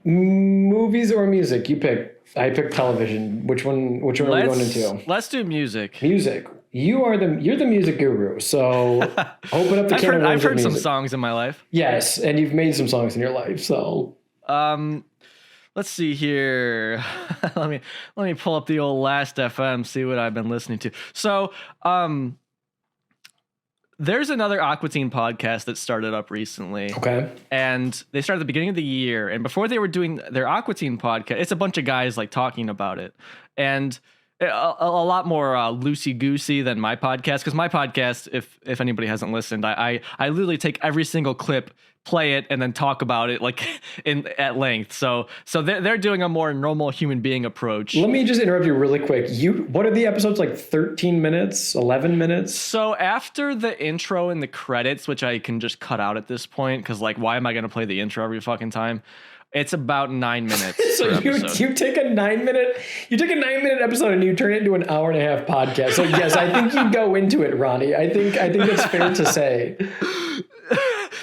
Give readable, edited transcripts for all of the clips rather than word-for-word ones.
Movies or music? You pick. I pick television. Which one are we going into? Let's do music. Music. You're the music guru. So open up the can of worms. I've heard of some songs in my life. Yes, and you've made some songs in your life. So let's see here. let me pull up the old Last FM, see what I've been listening to. So there's another Aqua Teen podcast that started up recently. Okay. And they started at the beginning of the year. And before they were doing their Aqua Teen podcast, it's a bunch of guys like talking about it. And a lot more loosey-goosey than my podcast. Because my podcast, if anybody hasn't listened, I literally take every single clip, play it, and then talk about it like at length. So they're doing a more normal human being approach. Let me just interrupt you really quick. What are the episodes, like 13 minutes, 11 minutes? So after the intro and the credits, which I can just cut out at this point, because like, why am I going to play the intro every fucking time? It's about 9 minutes. So you take a 9 minute episode and you turn it into an hour and a half podcast. So yes, I think you go into it, Ronnie. I think that's fair to say.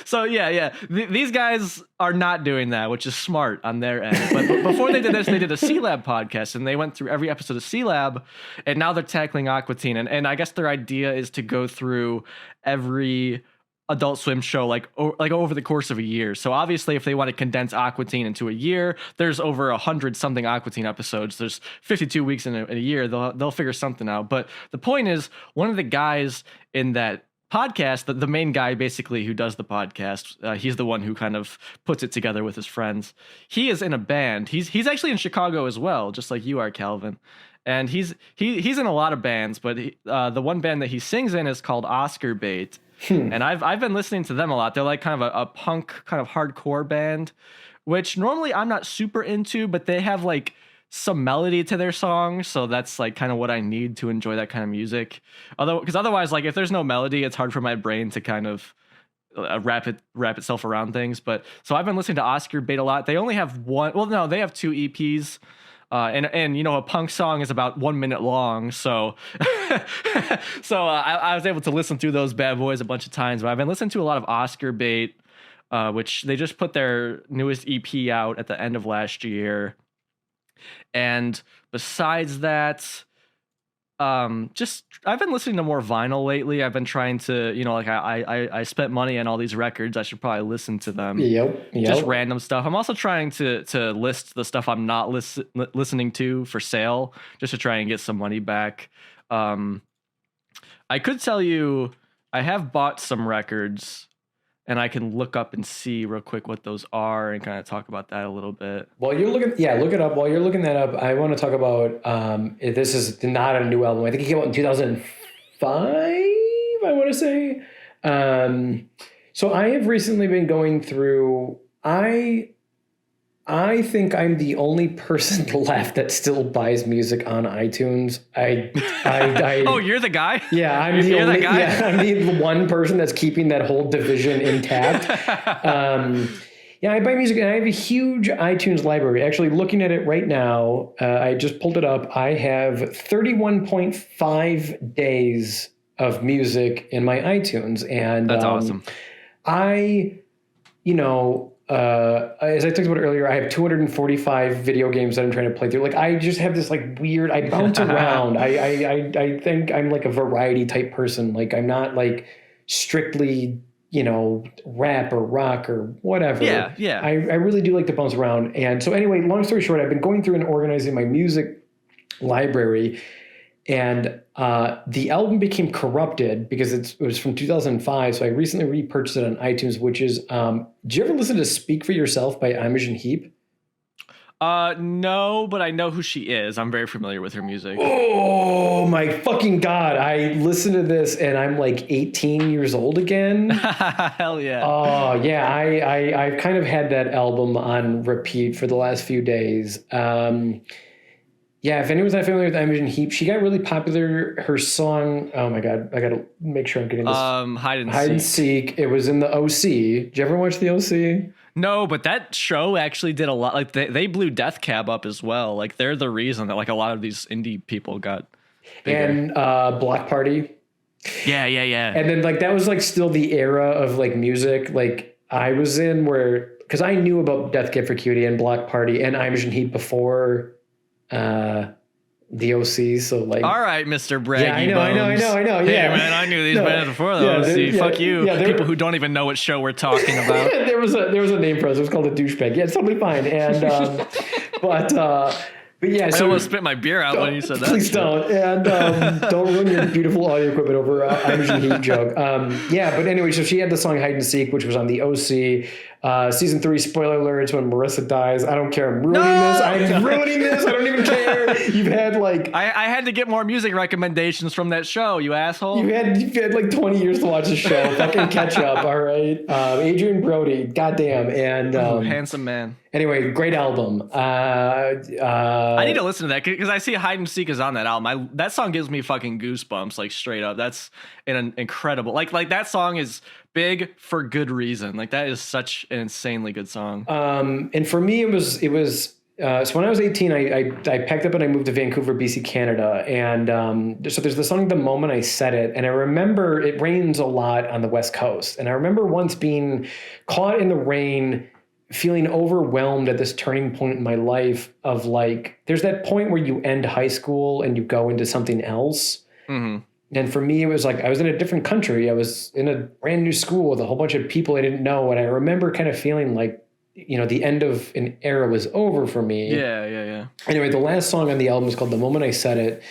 So yeah. These guys are not doing that, which is smart on their end. But before they did this, they did a C-Lab podcast, and they went through every episode of C-Lab, and now they're tackling Aqua Teen. And I guess their idea is to go through every Adult Swim show like over the course of a year. So obviously, if they want to condense Aqua Teen into a year, there's over 100 something Aqua Teen episodes. There's 52 weeks in a year. They'll figure something out. But the point is, one of the guys in that podcast, the main guy basically who does the podcast, he's the one who kind of puts it together with his friends. He is in a band. He's actually in Chicago as well, just like you are, Calvin. And he's in a lot of bands, but the one band that he sings in is called Oscar Bait. And I've been listening to them a lot. They're like kind of a punk, kind of hardcore band, which normally I'm not super into, but they have like some melody to their songs, so that's like kind of what I need to enjoy that kind of music. Because otherwise, like if there's no melody, it's hard for my brain to kind of wrap itself around things. But so I've been listening to Oscar Bait a lot. They only have one. Well, no, they have 2 EPs. And you know, a punk song is about 1 minute long, so I was able to listen through those bad boys a bunch of times. But I've been listening to a lot of Oscar Bait, which they just put their newest EP out at the end of last year. And besides that, just I've been listening to more vinyl lately. I've been trying to, you know, like I spent money on all these records. I should probably listen to them. Yep. Just random stuff. I'm also trying to list the stuff I'm not listening to for sale, just to try and get some money back. I could tell you I have bought some records, and I can look up and see real quick what those are and kind of talk about that a little bit. While you're looking, look it up. While you're looking that up, I want to talk about, this is not a new album. I think it came out in 2005, I want to say. So I have recently been going through, I think I'm the only person left that still buys music on iTunes. Oh, you're the guy? Yeah, I'm the guy? Yeah, I'm the one person that's keeping that whole division intact. Yeah, I buy music, and I have a huge iTunes library. Actually, looking at it right now, I just pulled it up. I have 31.5 days of music in my iTunes, and that's awesome. As I talked about earlier, I have 245 video games that I'm trying to play through. Like, I just have this like weird, I bounce around. I think I'm like a variety type person. Like, I'm not like strictly, rap or rock or whatever. Yeah. I really do like to bounce around. And so anyway, long story short, I've been going through and organizing my music library, and the album became corrupted because it was from 2005. So I recently repurchased it on iTunes, which is, did you ever listen to Speak for Yourself by Imogen Heap? No, but I know who she is. I'm very familiar with her music. Oh my fucking God. I listened to this and I'm like 18 years old again. Hell yeah. Oh yeah. I've kind of had that album on repeat for the last few days. Yeah, if anyone's not familiar with Imogen Heap, she got really popular. Her song, oh my God, I gotta make sure I'm getting this. Hide and Seek. It was in the OC. Did you ever watch the OC? No, but that show actually did a lot. Like they blew Death Cab up as well. Like they're the reason that like a lot of these indie people got bigger. And Block Party. Yeah, yeah, yeah. And then like that was like still the era of like music like I was in where because I knew about Death Cab for Cutie and Block Party and Imogen Heat before the OC. So like, all right, Mr. Braggy yeah, I know. Yeah, Yeah, man, I knew these No, bands before the yeah, OC. yeah, Fuck you, yeah, people who don't even know what show we're talking about. there was a name for us. It was called a douchebag. Yeah, it's totally fine. And but yeah, I so almost spit my beer out when you said that. please don't, and don't ruin your beautiful audio equipment over Imogen Heat joke. Yeah, but anyway, so she had the song "Hide and Seek," which was on the OC. Season 3, spoiler alerts, when Marissa dies. I don't care. I'm ruining this. I'm ruining this. I don't even care. You've had like I had to get more music recommendations from that show, you asshole. you've had like 20 years to watch the show. Fucking catch up, all right. Adrian Brody, goddamn, and handsome man. Anyway, great album. I need to listen to that because I see Hide and Seek is on that album. That song gives me fucking goosebumps, like straight up. That's an incredible. Like that song is big for good reason. Like that is such an insanely good song. And for me, it was. So when I was 18, I packed up and I moved to Vancouver, BC, Canada. And so there's the song "The Moment I Said It," and I remember it rains a lot on the West Coast, and I remember once being caught in the rain, feeling overwhelmed at this turning point in my life of like, there's that point where you end high school and you go into something else. Mm-hmm. And for me, it was like I was in a different country. I was in a brand new school with a whole bunch of people I didn't know. And I remember kind of feeling like, you know, the end of an era was over for me. Yeah. Anyway, the last song on the album is called "The Moment I Said It."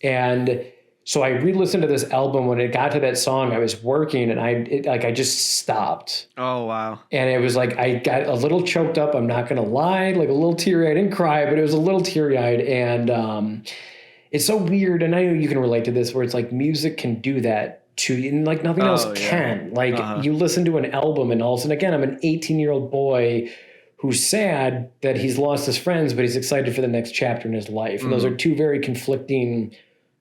And so I re-listened to this album. When it got to that song, I was working and I just stopped. Oh, wow. And it was like, I got a little choked up. I'm not going to lie, like a little teary-eyed. I didn't cry, but it was a little teary-eyed. And it's so weird. And I know you can relate to this where it's like music can do that to you and like nothing else can. Like you listen to an album and all of a sudden, again, I'm an 18-year-old boy who's sad that he's lost his friends, but he's excited for the next chapter in his life. And those are two very conflicting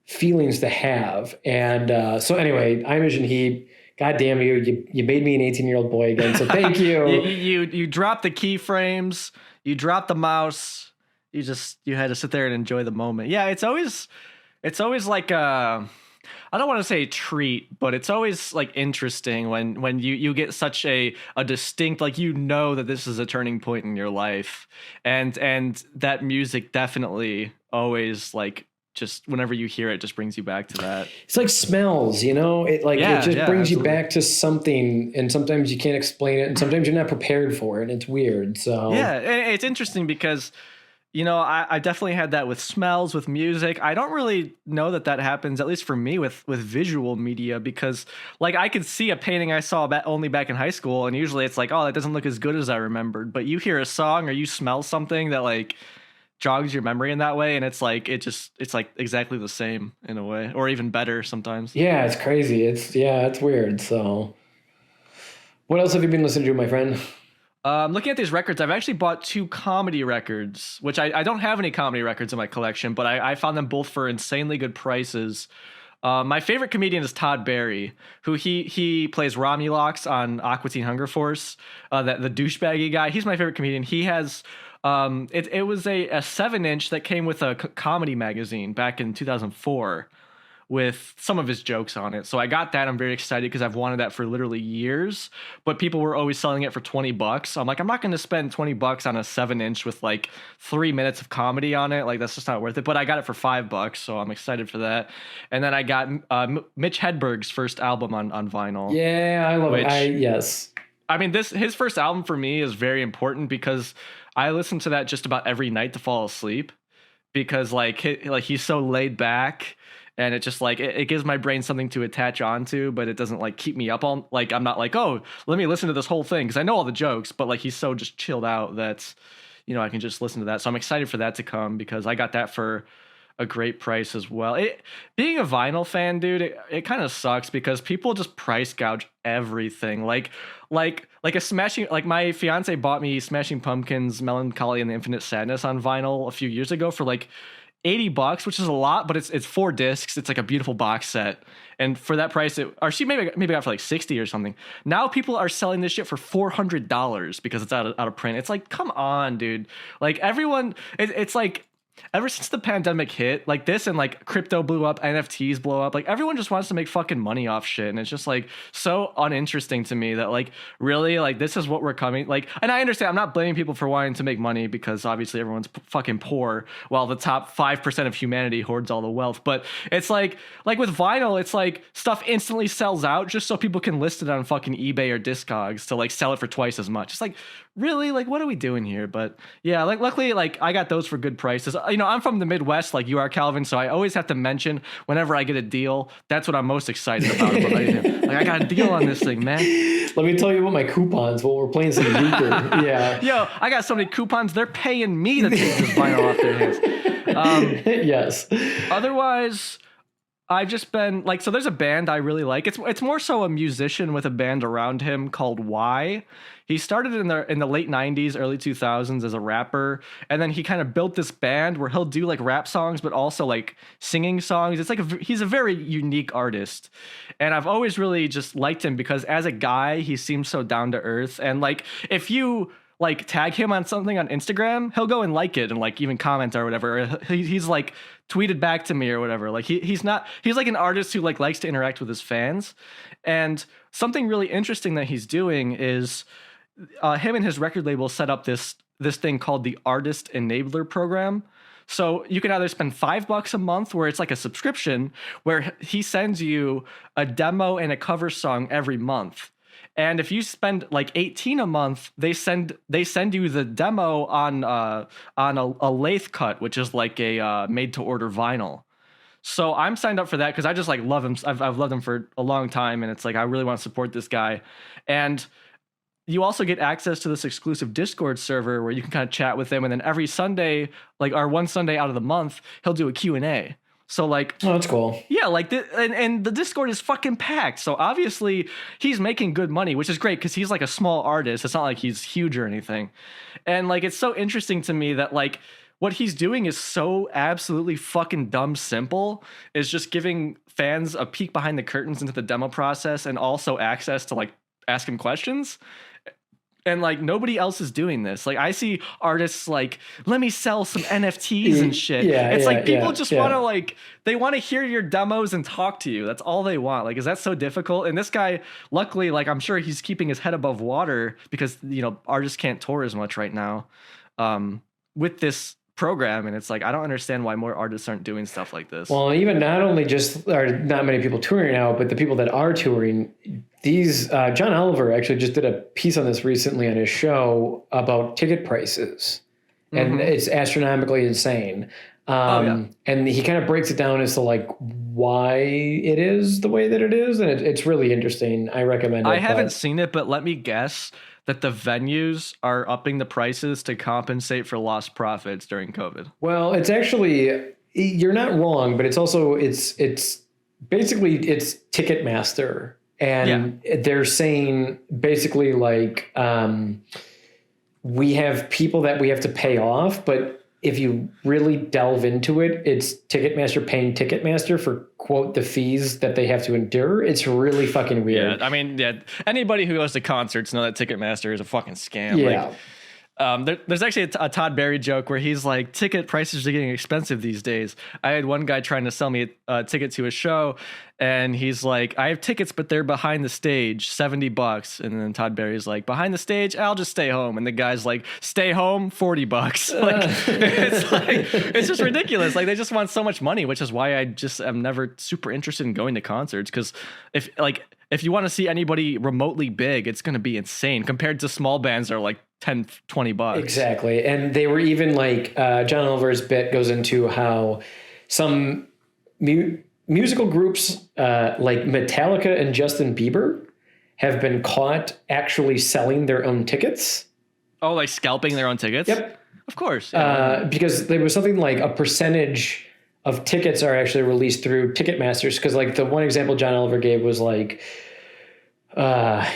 feelings to have. And so anyway, Imogen Heat, God damn you made me an 18-year-old boy again. So thank you. you dropped the keyframes, you dropped the mouse, you had to sit there and enjoy the moment. Yeah, it's always like I don't want to say treat, but it's always like interesting when you get such a distinct, like, you know that this is a turning point in your life, and that music definitely always, like, just whenever you hear it, just brings you back to that. It's like smells, you know, it just brings you back to something, and sometimes you can't explain it, and sometimes you're not prepared for it, and it's weird. So yeah, it's interesting because, you know, I definitely had that with smells, with music. I don't really know that happens, at least for me, with visual media, because like I could see a painting I saw only back in high school, and usually it's like, oh, that doesn't look as good as I remembered. But you hear a song or you smell something that like jogs your memory in that way, and it's like it's like exactly the same in a way, or even better sometimes. Yeah, it's crazy. It's weird. So what else have you been listening to, my friend? Looking at these records, I've actually bought 2 comedy records, which I don't have any comedy records in my collection, but I found them both for insanely good prices. My favorite comedian is Todd Barry, who he plays Romulus on Aqua Teen Hunger Force, the douchebaggy guy. He's my favorite comedian. He has it was a 7-inch that came with a comedy magazine back in 2004 with some of his jokes on it. So I got that. I'm very excited because I've wanted that for literally years, but people were always selling it for $20. So I'm like, I'm not going to spend $20 on a 7-inch with like 3 minutes of comedy on it. Like, that's just not worth it. But I got it for $5, so I'm excited for that. And then I got Mitch Hedberg's first album on vinyl. Yeah, I love it. Yes. I mean, his first album for me is very important because I listen to that just about every night to fall asleep, because like he's so laid back. And it just like it gives my brain something to attach onto, but it doesn't like keep me up on, like, I'm not like, oh, let me listen to this whole thing, because I know all the jokes, but like he's so just chilled out that, you know, I can just listen to that. So I'm excited for that to come because I got that for a great price as well. Being a vinyl fan, dude, it kind of sucks because people just price gouge everything. Like a Smashing, like my fiance bought me Smashing Pumpkins, Melancholy and the Infinite Sadness on vinyl a few years ago for like $80, which is a lot, but it's 4 discs. It's like a beautiful box set, and for that price, she maybe got for like 60 or something. Now people are selling this shit for $400 because it's out of print. It's like, come on, dude. Like everyone, it's like ever since the pandemic hit, like this and like crypto blew up, NFTs blow up, like everyone just wants to make fucking money off shit. And it's just like so uninteresting to me that like really like this is what we're coming like. And I understand I'm not blaming people for wanting to make money because obviously everyone's fucking poor while the top 5% of humanity hoards all the wealth. But it's like with vinyl, it's like stuff instantly sells out just so people can list it on fucking eBay or Discogs to like sell it for twice as much. It's like, really, like what are we doing here? But yeah, like luckily like I got those for good prices. You know, I'm from the Midwest like you are, Calvin, so I always have to mention whenever I get a deal, that's what I'm most excited about anything. Like I got a deal on this thing, man. Let me tell you about my coupons while we're playing some euchre. Yeah. Yo, I got so many coupons, they're paying me to take this vinyl off their hands. Yes. Otherwise, I've just been like, so there's a band I really like. It's more so a musician with a band around him called Y. He started in the late 90s, early 2000s as a rapper, and then he kind of built this band where he'll do like rap songs but also like singing songs. It's like he's a very unique artist. And I've always really just liked him because as a guy, he seems so down to earth, and like if you like tag him on something on Instagram, he'll go and like it and like even comment or whatever. He's like tweeted back to me or whatever. Like he's like an artist who like likes to interact with his fans. And something really interesting that he's doing is him and his record label set up this thing called the Artist Enabler Program. So you can either spend $5 a month where it's like a subscription where he sends you a demo and a cover song every month. And if you spend like $18 a month, they send you the demo on a lathe cut, which is like a made to order vinyl. So I'm signed up for that because I just like love him. I've loved him for a long time, and it's like I really want to support this guy. And you also get access to this exclusive Discord server where you can kind of chat with him, and then every Sunday, like or one Sunday out of the month, he'll do a Q&A. So like, oh, that's cool. Yeah, like and the Discord is fucking packed. So obviously he's making good money, which is great because he's like a small artist. It's not like he's huge or anything. And like it's so interesting to me that like what he's doing is so absolutely fucking dumb simple. Is just giving fans a peek behind the curtains into the demo process and also access to like ask him questions. And like nobody else is doing this. Like I see artists like, let me sell some NFTs and shit. It's like people just want to like, they want to hear your demos and talk to you. That's all they want. Like, is that so difficult? And this guy, luckily, like I'm sure he's keeping his head above water because, you know, artists can't tour as much right now with this program. And it's like, I don't understand why more artists aren't doing stuff like this. Well, even not only just are not many people touring now, but the people that are touring, these John Oliver actually just did a piece on this recently on his show about ticket prices, and it's astronomically insane. And he kind of breaks it down as to like why it is the way that it is, and it's really interesting. I recommend it. I haven't seen it, but let me guess that the venues are upping the prices to compensate for lost profits during COVID. Well, it's actually, you're not wrong, but it's also it's basically it's Ticketmaster. And they're saying basically like we have people that we have to pay off, but if you really delve into it, it's Ticketmaster paying Ticketmaster for, quote, the fees that they have to endure. It's really fucking weird. Yeah, I mean, anybody who goes to concerts know that Ticketmaster is a fucking scam. Yeah. Like, there's actually a Todd Barry joke where he's like, ticket prices are getting expensive these days. I had one guy trying to sell me a ticket to a show, and he's like, I have tickets, but they're behind the stage, $70. And then Todd Barry's like, behind the stage, I'll just stay home. And the guy's like, stay home, $40. It's just ridiculous. Like they just want so much money, which is why I just am never super interested in going to concerts. Because if you want to see anybody remotely big, it's going to be insane compared to small bands that are like $10, $20. Exactly. And they were even like, John Oliver's bit goes into how some musical groups like Metallica and Justin Bieber have been caught actually selling their own tickets. Oh, like scalping their own tickets? Yep. Of course. Because there was something like a percentage of tickets are actually released through Ticketmasters. Because like the one example John Oliver gave was like, Justin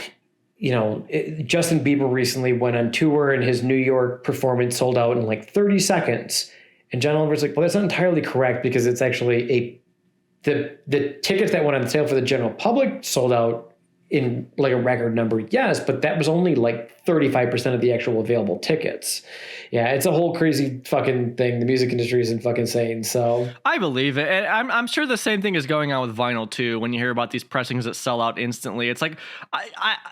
Bieber recently went on tour and his New York performance sold out in like 30 seconds. And John Oliver's like, well, that's not entirely correct because it's actually the tickets that went on sale for the general public sold out in like a record number, yes, but that was only like 35% of the actual available tickets. Yeah, it's a whole crazy fucking thing. The music industry isn't fucking insane. So I believe it. And I'm sure the same thing is going on with vinyl too. When you hear about these pressings that sell out instantly, it's like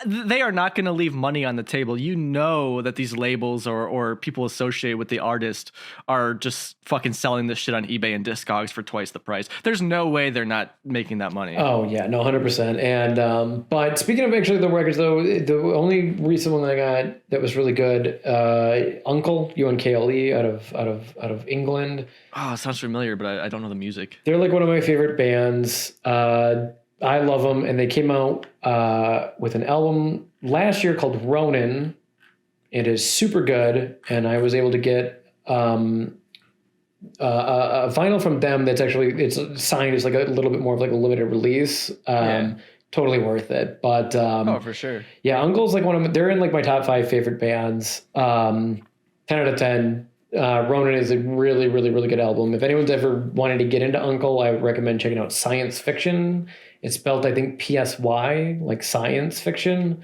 they are not going to leave money on the table. You know that these labels or people associated with the artist are just fucking selling this shit on eBay and Discogs for twice the price. There's no way they're not making that money. oh yeah, no, 100%. And but speaking of actually the records though, the only recent one that I got that was really good, Uncle, UNKLE, out of England. Oh, it sounds familiar, but I don't know the music. They're like one of my favorite bands. I love them, and they came out with an album last year called Ronin. It is super good, and I was able to get a vinyl from them that's actually it's signed as like a little bit more of like a limited release. Totally worth it. But oh, for sure. Yeah, Uncle's like they're in like my top 5 favorite bands. 10 out of 10. Ronin is a really, really, really good album. If anyone's ever wanted to get into Uncle, I would recommend checking out Science Fiction. It's spelled, I think, PSY, like science fiction.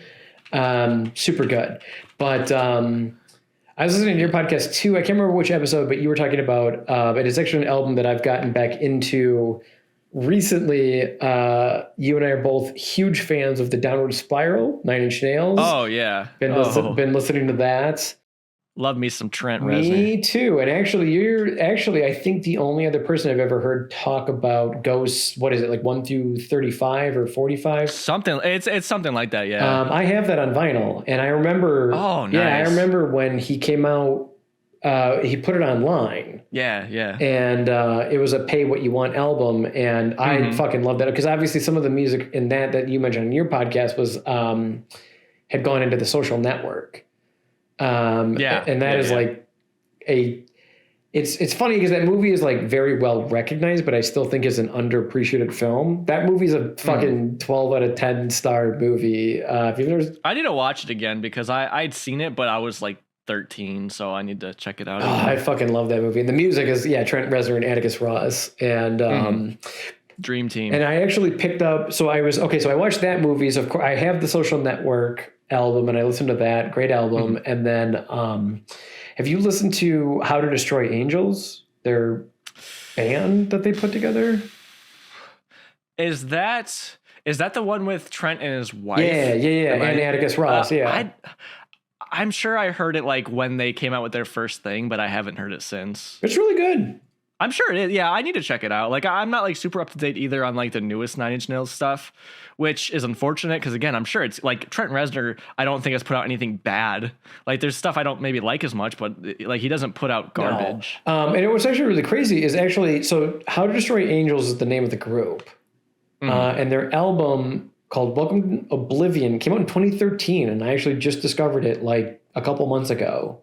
Super good. But I was listening to your podcast too. I can't remember which episode, but you were talking about, but it's actually an album that I've gotten back into recently. You and I are both huge fans of the Downward Spiral, 9 Inch Nails. Oh, yeah. Been listening to that. Love me some Trent Reznor. Me too. And actually, you're I think the only other person I've ever heard talk about Ghosts. What is it, like 1 through 35 or 45? Something. It's something like that. Yeah. I have that on vinyl, and I remember. Oh, nice. Yeah, I remember when he came out. He put it online. Yeah. And it was a pay what you want album, and I fucking love that because obviously some of the music in that you mentioned in your podcast was had gone into the Social Network. And that is like it's funny because that movie is like very well recognized, but I still think is an underappreciated film. That movie's a fucking 12 out of 10 star movie. I need to watch it again because I'd seen it, but I was like 13, so I need to check it out. I fucking love that movie. And the music is Trent Reznor and Atticus Ross and Dream Team. And I actually picked up. So I watched that movie. So of course I have the Social Network album and I listened to that great album. And then have you listened to How to Destroy Angels, their band that they put together? Is that the one with Trent and his wife? Yeah. And Atticus Ross. I'm sure I heard it like when they came out with their first thing, but I haven't heard it since. It's really good. I'm sure it is. Yeah, I need to check it out. Like, I'm not like super up to date either on like the newest 9 Inch Nails stuff, which is unfortunate because again, I'm sure it's like Trent Reznor. I don't think has put out anything bad. Like, there's stuff I don't maybe like as much, but like he doesn't put out garbage. No. And what's actually really crazy is so How to Destroy Angels is the name of the group, and their album called Welcome to Oblivion came out in 2013, and I actually just discovered it like a couple months ago.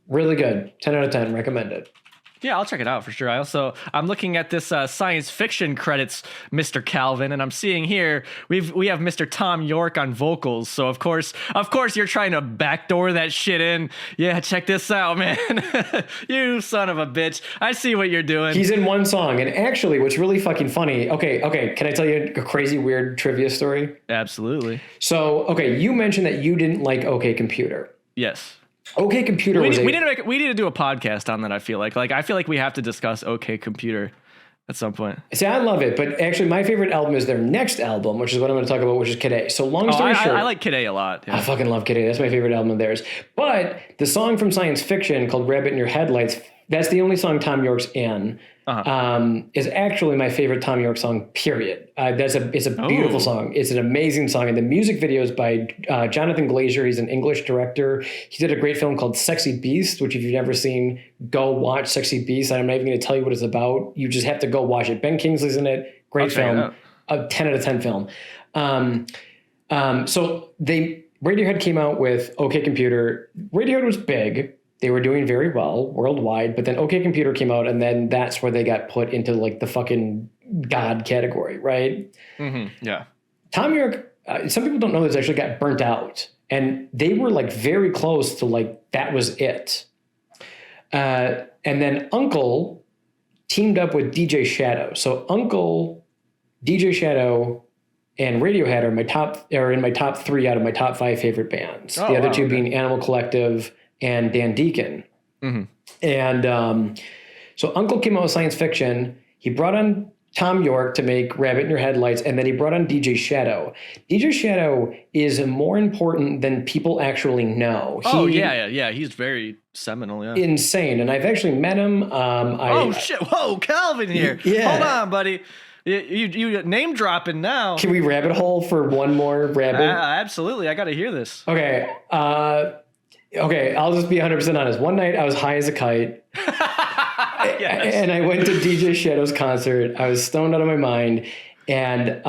Really good. 10 out of 10. Recommend it. Yeah, I'll check it out for sure. I'm looking at this science fiction credits, Mr. Calvin, and I'm seeing here we have Mr. Tom York on vocals. So of course you're trying to backdoor that shit in. Yeah, check this out, man. You son of a bitch. I see what you're doing. He's in one song, and actually, what's really fucking funny. Okay. Can I tell you a crazy weird trivia story? Absolutely. So you mentioned that you didn't like OK Computer. Yes. OK Computer we need to do a podcast on that. I feel like we have to discuss OK Computer at some point. See, I love it, but actually my favorite album is their next album, which is what I'm going to talk about, which is Kid A. So long story short, I like Kid A lot. Yeah. I fucking love Kid A. That's my favorite album of theirs. But the song from Science Fiction called Rabbit in Your Headlights, that's the only song Tom York's in. Is actually my favorite Tom York song, period. It's a beautiful song. It's an amazing song. And the music video is by Jonathan Glazer. He's an English director. He did a great film called Sexy Beast, which if you've never seen, go watch Sexy Beast. I'm not even going to tell you what it's about. You just have to go watch it. Ben Kingsley's in it. Great film. A 10 out of 10 film. So Radiohead came out with OK Computer. Radiohead was big. They were doing very well worldwide, but then OK Computer came out, and then that's where they got put into like the fucking God category, right? Yeah. Tom York, some people don't know this, actually got burnt out, and they were like very close to like that was it. And then Uncle teamed up with DJ Shadow. So Uncle, DJ Shadow, and Radiohead are in my top 3 out of my top 5 favorite bands. Oh, the other wow, 2 okay. being Animal Collective and Dan Deacon. And so Uncle came out with Science Fiction. He brought on Tom York to make Rabbit in Your Headlights, and then he brought on DJ Shadow. DJ Shadow is more important than people actually know. Yeah. He's very seminal, yeah. Insane. And I've actually met him. Shit. Whoa, Calvin here. Yeah. Hold on, buddy. You name dropping now. Can we rabbit hole for one more rabbit? Absolutely. I got to hear this. Okay. Okay, I'll just be 100% honest. One night I was high as a kite. Yes. And I went to DJ Shadow's concert. I was stoned out of my mind. And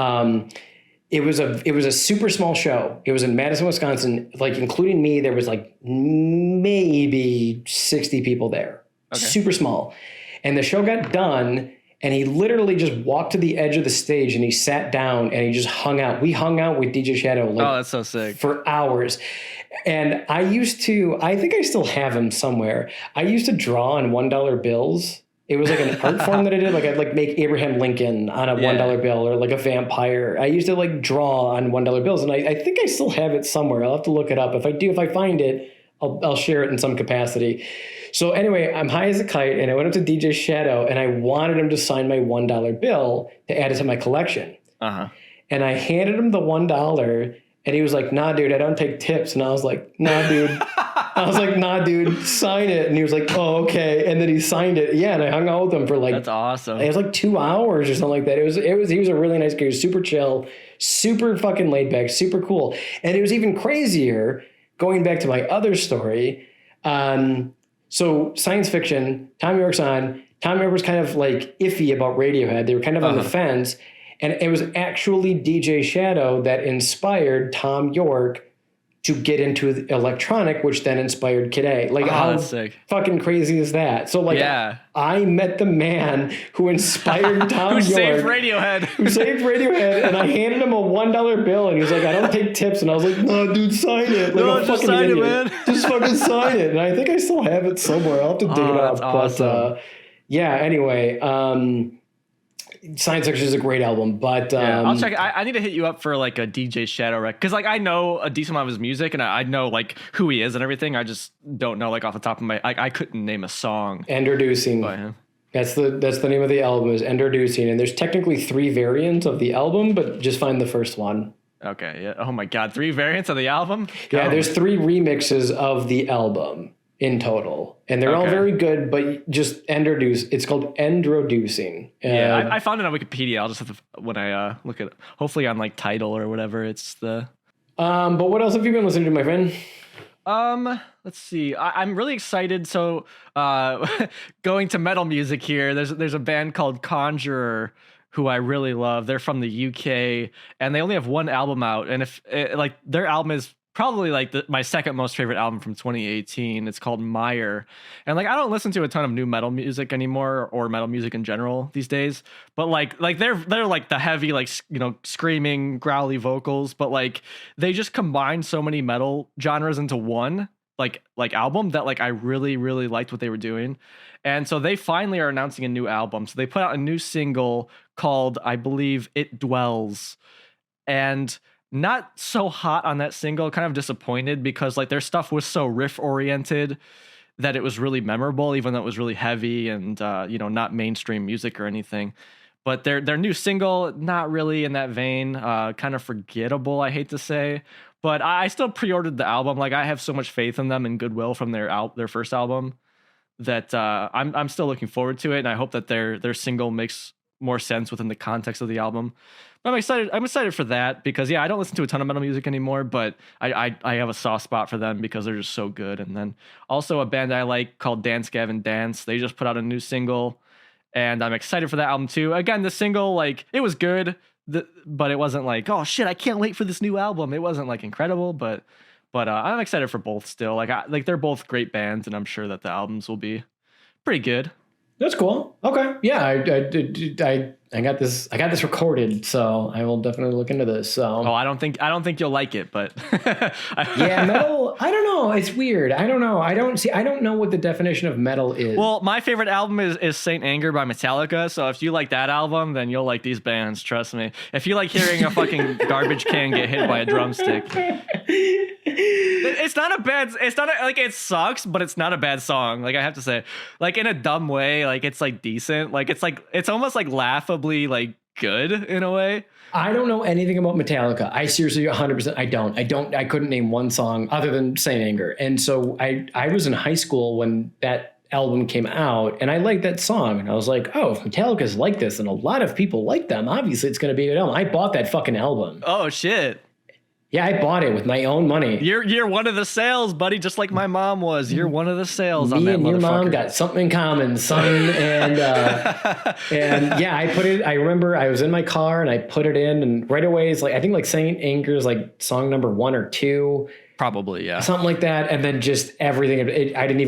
it was a super small show. It was in Madison, Wisconsin. Like, including me, there was like maybe 60 people there. Okay. Super small. And the show got done, and he literally just walked to the edge of the stage and he sat down and he just hung out. We hung out with DJ Shadow that's so sick. For hours. And I think I still have him somewhere. I used to draw on $1 bills. It was like an art form that I did. Like, I'd like make Abraham Lincoln on a $1 bill, or like a vampire. I used to like draw on $1 bills, and I think I still have it somewhere. I'll have to look it up. If I find it, I'll share it in some capacity. So anyway, I'm high as a kite, and I went up to DJ Shadow, and I wanted him to sign my $1 bill to add it to my collection. And I handed him the $1, and he was like, "Nah, dude, I don't take tips." And I was like, "Nah, dude." Sign it. And he was like, "Oh, okay." And then he signed it. Yeah, and I hung out with him for like, that's awesome. It was like 2 hours or something like that. He was a really nice guy. He was super chill, super fucking laid back, super cool. And it was even crazier going back to my other story. So Science Fiction, Tom York's on. Tom York was kind of like iffy about Radiohead. They were kind of on the fence. And it was actually DJ Shadow that inspired Tom York to get into electronic, which then inspired Kid A. Like, how fucking crazy is that? So, like, I met the man who inspired Tom York. Who saved Radiohead. And I handed him a $1 bill, and he was like, "I don't take tips." And I was like, "No, dude, sign it." Like, no, just sign it, man. Just fucking sign it. And I think I still have it somewhere. I'll have to dig it up. Awesome. But, anyway, Science Fiction is a great album, but I'll check. I need to hit you up for like a DJ Shadow rec, because like I know a decent amount of his music, and I know like who he is and everything. I just don't know like off the top of my. I couldn't name a song. Introducing by him. That's the name of the album, is Introducing, and there's technically 3 variants of the album, but just find the first one. Okay. Yeah. Oh my God, 3 variants of the album. Yeah, there's 3 remixes of the album in total, and they're all very good, but just it's called Introducing. I found it on Wikipedia. I'll just have to, when I look at it, hopefully on like Tidal or whatever, it's the but what else have you been listening to, my friend? Let's see. I'm really excited. So going to metal music here, there's a band called Conjurer who I really love. They're from the UK, and they only have 1 album out, and their album is probably like my second most favorite album from 2018. It's called Meyer. And like, I don't listen to a ton of new metal music anymore, or metal music in general these days, but like they're like the heavy, like, you know, screaming, growly vocals, but like they just combine so many metal genres into one like album that like I really, really liked what they were doing. And so they finally are announcing a new album. So they put out a new single called, I believe, It Dwells. And not so hot on that single, kind of disappointed, because like their stuff was so riff oriented that it was really memorable, even though it was really heavy and not mainstream music or anything. But their new single, not really in that vein, kind of forgettable, I hate to say. But I still pre-ordered the album. Like, I have so much faith in them and goodwill from their first album that I'm still looking forward to it, and I hope that their single makes more sense within the context of the album. But I'm excited for that, because I don't listen to a ton of metal music anymore, but I have a soft spot for them because they're just so good. And then also a band I like called Dance Gavin Dance. They just put out a new single, and I'm excited for that album too. Again, the single, like, it was good, but it wasn't like, oh shit, I can't wait for this new album. It wasn't like incredible, but I'm excited for both still. Like they're both great bands, and I'm sure that the albums will be pretty good. That's cool. Okay. Yeah, I got this. I got this recorded, so I will definitely look into this. So. Oh, I don't think you'll like it, but Yeah, metal. I don't know. It's weird. I don't know. I don't know what the definition of metal is. Well, my favorite album is Saint Anger by Metallica. So if you like that album, then you'll like these bands. Trust me. If you like hearing a fucking garbage can get hit by a drumstick, it's not a bad. It's not like it sucks, but it's not a bad song. Like I have to say, like in a dumb way, like it's like decent. Like it's almost like laughably like good in a way. I don't know anything about Metallica. I seriously 100%. I couldn't name one song other than Saint Anger. And so I was in high school when that album came out, and I liked that song. And I was like, oh, if Metallica's like this, and a lot of people like them, obviously it's going to be a good album. I bought that fucking album. Oh shit. Yeah, I bought it with my own money. You're one of the sales, buddy, just like my mom was. You're one of the sales on Me that and your mom motherfucker. got something in common, son. And yeah, I put it. I remember I was in my car and I put it in, and right away it's like I think like Saint Anger is like song number 1 or 2. Probably, yeah. Something like that, and then just everything. I didn't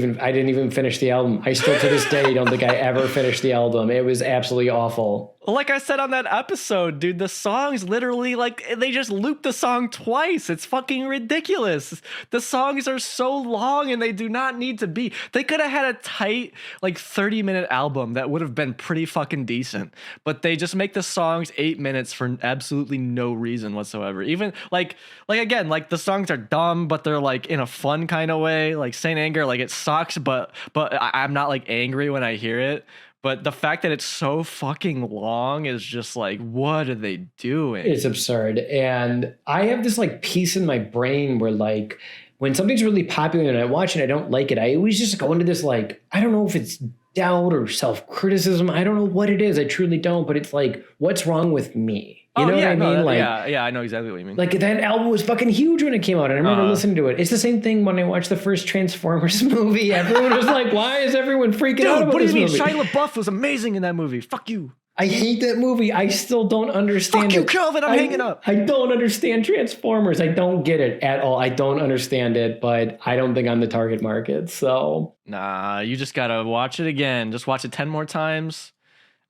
even finish the album. I still to this day don't think I ever finished the album. It was absolutely awful. Like I said on that episode, dude, the songs literally like they just loop the song twice. It's fucking ridiculous. The songs are so long and they do not need to be. They could have had a tight like 30-minute album that would have been pretty fucking decent. But they just make the songs 8 minutes for absolutely no reason whatsoever. Even like again, like the songs are dumb, but they're like in a fun kind of way. Like Saint Anger, like it sucks, but I'm not like angry when I hear it. But the fact that it's so fucking long is just like, what are they doing? It's absurd. And I have this like piece in my brain where like when something's really popular and I watch it, I don't like it. I always just go into this like, I don't know if it's doubt or self-criticism. I don't know what it is. I truly don't. But it's like, what's wrong with me? You know what I mean? Like, yeah, I know exactly what you mean. Like that album was fucking huge when it came out. And I remember listening to it. It's the same thing when I watched the first Transformers movie. Everyone was like, why is everyone freaking out about this movie? What do you mean? Shia LaBeouf was amazing in that movie. Fuck you. I hate that movie. I still don't understand Fuck you, Kelvin. I'm hanging up. I don't understand Transformers. I don't get it at all. I don't understand it, but I don't think I'm the target market. So nah, you just gotta watch it again. Just watch it 10 more times.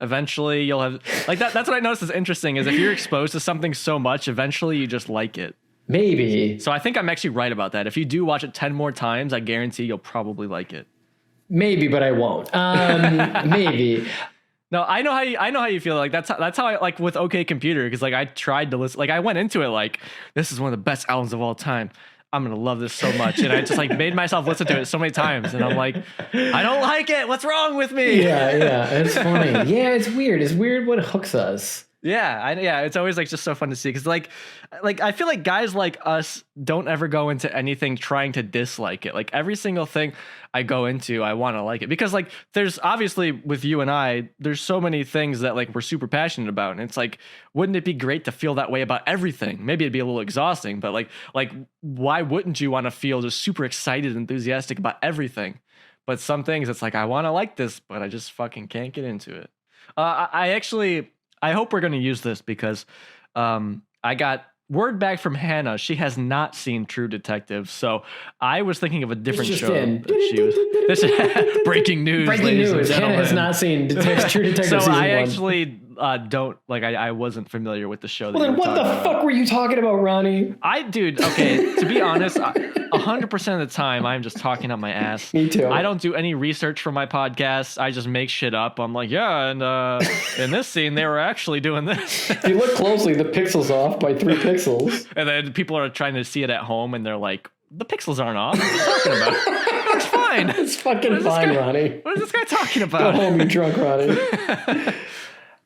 Eventually you'll have like that. That's what I noticed is interesting is if you're exposed to something so much, eventually you just like it. Maybe. So I think I'm actually right about that. If you do watch it 10 more times, I guarantee you'll probably like it. Maybe, but I won't. Maybe. No, I know how you feel. Like that's how I like with OK Computer, because like I tried to listen, like I went into it like this is one of the best albums of all time. I'm gonna love this so much, and I just like made myself listen to it so many times, and I'm like, I don't like it. What's wrong with me? Yeah, it's funny. Yeah, it's weird. It's weird what hooks us. Yeah, it's always like just so fun to see because like I feel like guys like us don't ever go into anything trying to dislike it. Like every single thing I go into, I want to like it because like there's obviously with you and I, there's so many things that like we're super passionate about, and it's like, wouldn't it be great to feel that way about everything? Maybe it'd be a little exhausting, but like why wouldn't you want to feel just super excited, enthusiastic about everything? But some things, it's like I want to like this, but I just fucking can't get into it. I hope we're going to use this because I got word back from Hannah. She has not seen True Detective. So I was thinking of a different show. Breaking news. Breaking news. Hannah has not seen True Detective so season 1. I actually don't like. I wasn't familiar with the show. Well, then what the fuck were you talking about, Ronnie? Okay, to be honest, 100% of the time I'm just talking up my ass. Me too. I don't do any research for my podcast. I just make shit up. I'm like, yeah, and in this scene they were actually doing this. If you look closely, the pixel's off by 3 pixels. And then people are trying to see it at home, and they're like, the pixels aren't off. What are you talking about? It's fine. It's fucking fine, Ronnie. What is this guy talking about? Go home, you drunk, Ronnie.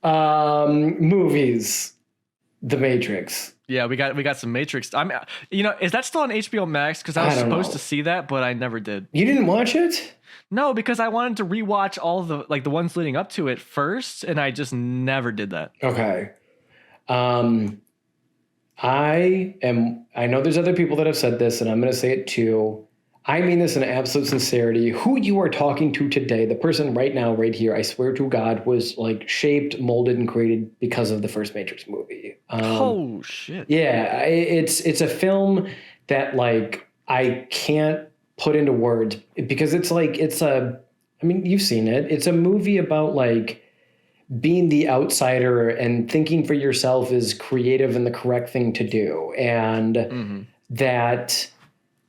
Movies. The Matrix. Yeah, we got some Matrix. Is that still on HBO Max? Because I was supposed to see that, but I never did. You didn't watch it? No, because I wanted to rewatch all the the ones leading up to it first, and I just never did that. Okay. I know there's other people that have said this, and I'm going to say it too. I mean this in absolute sincerity. Who you are talking to today, the person right now, right here, I swear to God, was like shaped, molded, and created because of the first Matrix movie. Oh shit! Yeah, it's a film that like I can't put into words because it's like it's a I mean, you've seen it. It's a movie about like being the outsider and thinking for yourself is creative and the correct thing to do. And that,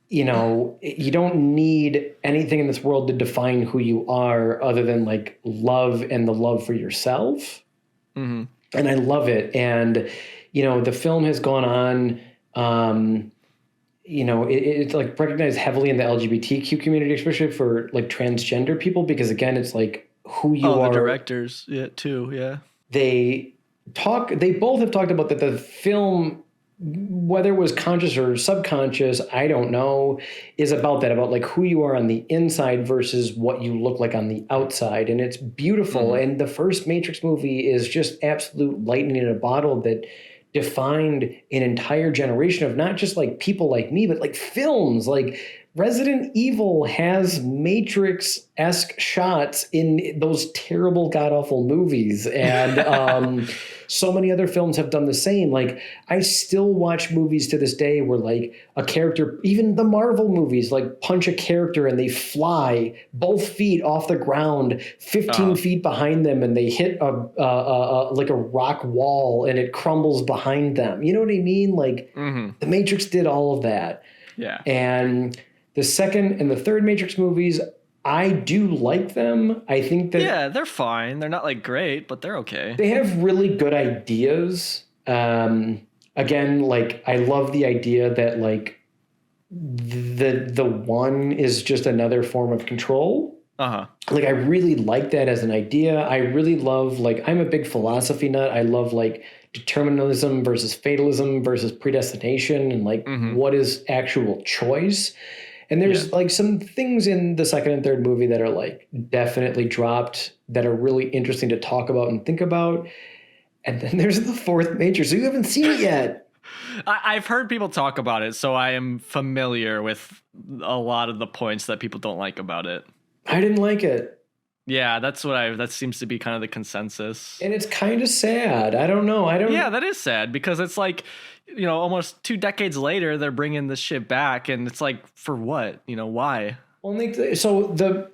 you don't need anything in this world to define who you are other than like love and the love for yourself. And I love it. And, the film has gone on, it's like recognized heavily in the LGBTQ community, especially for like transgender people, because again, it's like who you are. The directors, too, yeah. They both have talked about that the film, whether it was conscious or subconscious, I don't know, is about that, about like who you are on the inside versus what you look like on the outside. And it's beautiful. And the first Matrix movie is just absolute lightning in a bottle that defined an entire generation of not just like people like me, but like films. Like Resident Evil has Matrix-esque shots in those terrible, god-awful movies. And so many other films have done the same. Like I still watch movies to this day where like a character, even the Marvel movies, like punch a character and they fly both feet off the ground 15 feet behind them and they hit like a rock wall and it crumbles behind them. You know what I mean? Like The Matrix did all of that. Yeah. And the second and the third Matrix movies, I do like them. I think that... Yeah, they're fine. They're not like great, but they're okay. They have really good ideas. Again, like I love the idea that like the one is just another form of control. Like I really like that as an idea. I really love, like, I'm a big philosophy nut. I love like determinism versus fatalism versus predestination and like what is actual choice. And there's like some things in the second and third movie that are like definitely dropped that are really interesting to talk about and think about. And then there's the fourth Matrix. So you haven't seen it yet. I've heard people talk about it, so I am familiar with a lot of the points that people don't like about it. I didn't like it. Yeah, that seems to be kind of the consensus. And it's kind of sad. I don't know. Yeah, that is sad because it's like, almost 2 decades later, they're bringing this shit back. And it's like, for what? Why? Well,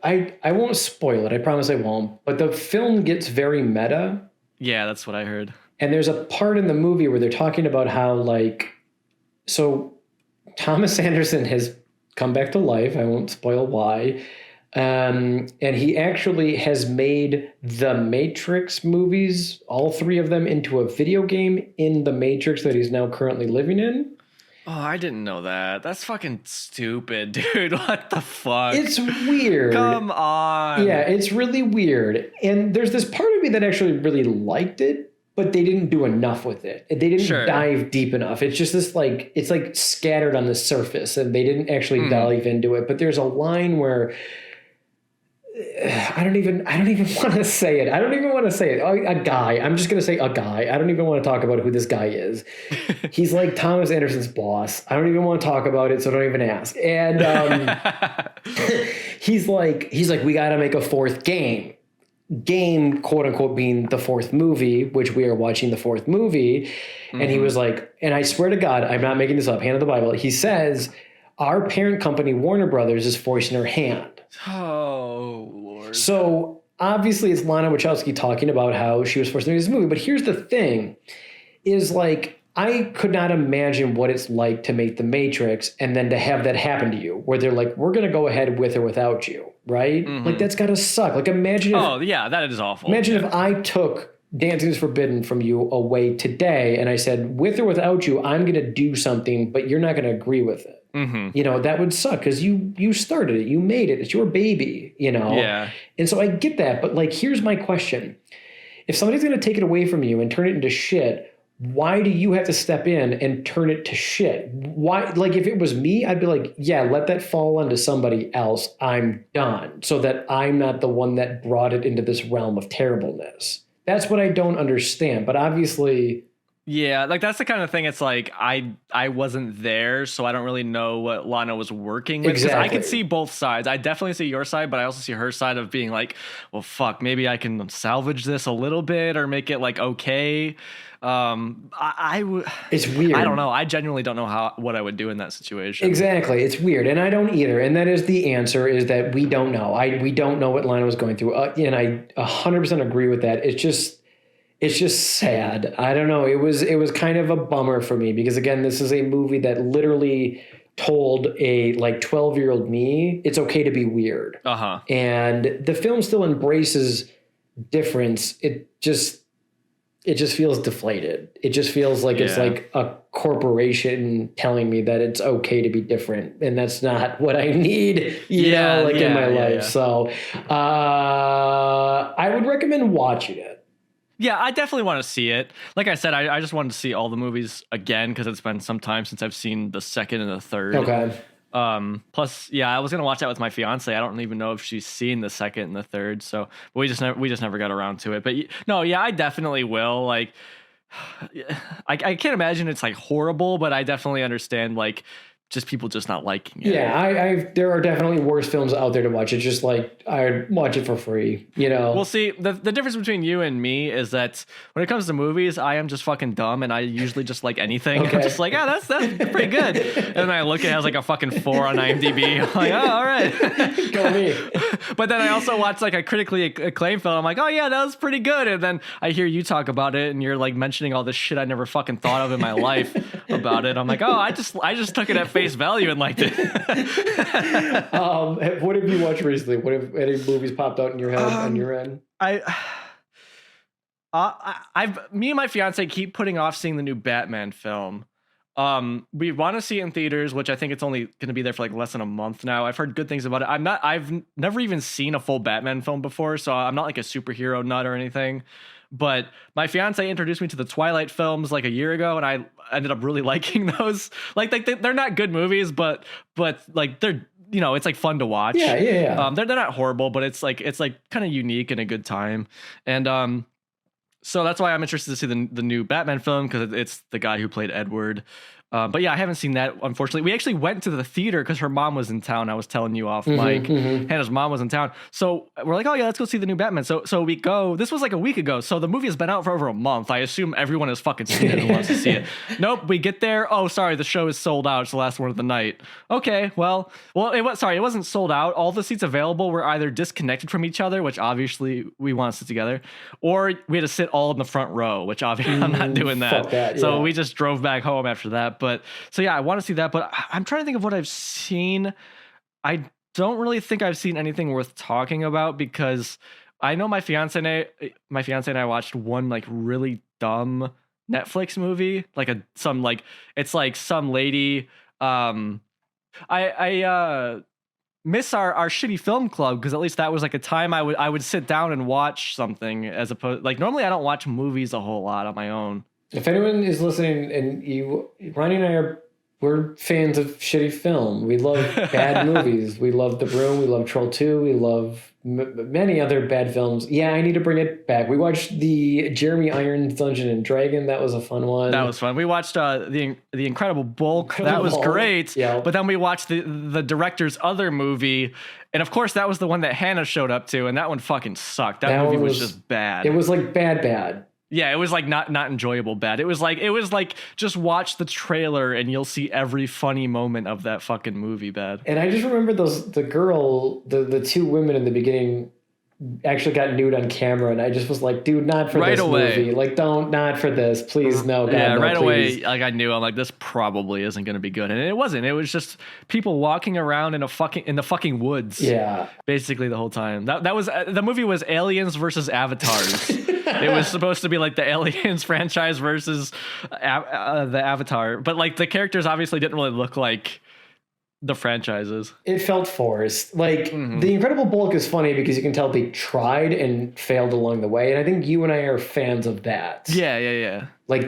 I won't spoil it. I promise I won't. But the film gets very meta. Yeah, that's what I heard. And there's a part in the movie where they're talking about how so Thomas Anderson has come back to life. I won't spoil why. And he actually has made the Matrix movies, all 3 of them, into a video game in the Matrix that he's now currently living in. Oh, I didn't know that. That's fucking stupid, dude. What the fuck? It's weird. Come on. Yeah, it's really weird. And there's this part of me that actually really liked it, but they didn't do enough with it. They didn't dive deep enough. It's just this like, it's like scattered on the surface and they didn't actually dive into it. But there's a line where I don't even want to say it. I don't even want to say it. A guy. I'm just going to say a guy. I don't even want to talk about who this guy is. He's like Thomas Anderson's boss. I don't even want to talk about it, so don't even ask. And he's like, we got to make a 4th game. Game, quote unquote, being the 4th movie, which we are watching the 4th movie. And he was like, and I swear to God, I'm not making this up, hand of the Bible. He says, our parent company, Warner Brothers, is forcing her hand. Oh, Lord. So obviously it's Lana Wachowski talking about how she was forced to make this movie. But here's the thing is like, I could not imagine what it's like to make The Matrix and then to have that happen to you where they're like, we're going to go ahead with or without you. Right. Like that's got to suck. Like imagine. That is awful. Imagine if I took Dancing is Forbidden from you away today and I said, with or without you, I'm going to do something, but you're not going to agree with it. That would suck because you started it, you made it, it's your baby, Yeah. And so I get that, but like, here's my question. If somebody's going to take it away from you and turn it into shit, why do you have to step in and turn it to shit? Why? Like if it was me, I'd be like, yeah, let that fall onto somebody else. I'm done so that I'm not the one that brought it into this realm of terribleness. That's what I don't understand. But obviously, Yeah, like that's the kind of thing. It's like I wasn't there, so I don't really know what Lana was working with. Because I could see both sides. I definitely see your side, but I also see her side of being like, well, fuck, maybe I can salvage this a little bit or make it like okay. It's weird. I don't know. I genuinely don't know what I would do in that situation. Exactly. It's weird. And I don't either. And that is the answer, is that we don't know. We don't know what Lana was going through. And I 100% agree with that. It's just sad. I don't know. It was kind of a bummer for me because, again, this is a movie that literally told a like 12-year-old me it's okay to be weird. Uh-huh. And the film still embraces difference. It just feels deflated. It just feels like it's like a corporation telling me that it's okay to be different. And that's not what I need, you know, in my life. Yeah. So I would recommend watching it. Yeah, I definitely want to see it. Like I said, I just wanted to see all the movies again because it's been some time since I've seen the second and the third. Okay. Plus, yeah, I was gonna watch that with my fiance. I don't even know if she's seen the second and the third, so we just never got around to it. But no, yeah, I definitely will. Like, I can't imagine it's like horrible, but I definitely understand like just people just not liking it. Yeah, there are definitely worse films out there to watch. It's just like I'd watch it for free, you know. Well, see, the difference between you and me is that when it comes to movies, I am just fucking dumb, and I usually just like anything. Okay. I'm just like, that's pretty good. And then I look, it has like a fucking 4 on IMDb. I'm like, oh, all right. Go me. But then I also watch like a critically acclaimed film. I'm like, oh yeah, that was pretty good. And then I hear you talk about it, and you're like mentioning all this shit I never fucking thought of in my life about it. I'm like, oh, I just took it at face value and liked it. What have you watched recently? What have any movies popped out in your head on your end? Me and my fiance keep putting off seeing the new Batman film. We want to see it in theaters, which I think it's only going to be there for like less than a month now. I've heard good things about it. I've never even seen a full Batman film before, so I'm not like a superhero nut or anything. But my fiance introduced me to the Twilight films like a year ago, and I ended up really liking those. Like they're not good movies, but like they're, you know, it's like fun to watch. Yeah. They're not horrible, but it's like kind of unique and a good time. And so that's why I'm interested to see the new Batman film, because it's the guy who played Edward. But yeah, I haven't seen that, unfortunately. We actually went to the theater because her mom was in town. I was telling you off mic. Hannah's mom was in town. So we're like, oh yeah, let's go see the new Batman. So we go. This was like a week ago. So the movie has been out for over a month. I assume everyone has fucking seen it and wants to see it. Nope, we get there. Oh, sorry, the show is sold out. It's the last one of the night. Okay, well, it wasn't sold out. All the seats available were either disconnected from each other, which obviously we want to sit together, or we had to sit all in the front row, which obviously I'm not doing that. Fuck that, yeah. So we just drove back home after that. But so yeah, I want to see that, but I'm trying to think of what I've seen. I don't really think I've seen anything worth talking about, because I know my fiance and I watched one like really dumb Netflix movie, like some lady. I miss our shitty film club, because at least that was like a time I would sit down and watch something, as opposed, like, normally I don't watch movies a whole lot on my own. If anyone is listening, and Ronnie and I we're fans of shitty film. We love bad movies. We love The Room. We love Troll 2. We love many other bad films. Yeah, I need to bring it back. We watched the Jeremy Irons Dungeon and Dragon. That was a fun one. That was fun. We watched the Incredible Bulk. That was great. Yeah. But then we watched the director's other movie. And of course, that was the one that Hannah showed up to. And that one fucking sucked. That movie was just bad. It was like bad. Yeah, it was like not enjoyable bad. It was like just watch the trailer and you'll see every funny moment of that fucking movie bad. And I just remember the two women in the beginning actually got nude on camera, and I just was like, dude, not for right this away. Movie. Like, not for this. Please, no, God, yeah, no, right please. away, like I knew, I'm like, this probably isn't going to be good. And it wasn't. It was just people walking around in the fucking woods. Yeah. Basically the whole time. That was the movie was Aliens versus Avatars. It was supposed to be like the Aliens franchise versus the Avatar, but like the characters obviously didn't really look like the franchises. It felt forced. Like, The Incredible Bulk is funny because you can tell they tried and failed along the way, and I think you and I are fans of that. Yeah. Like,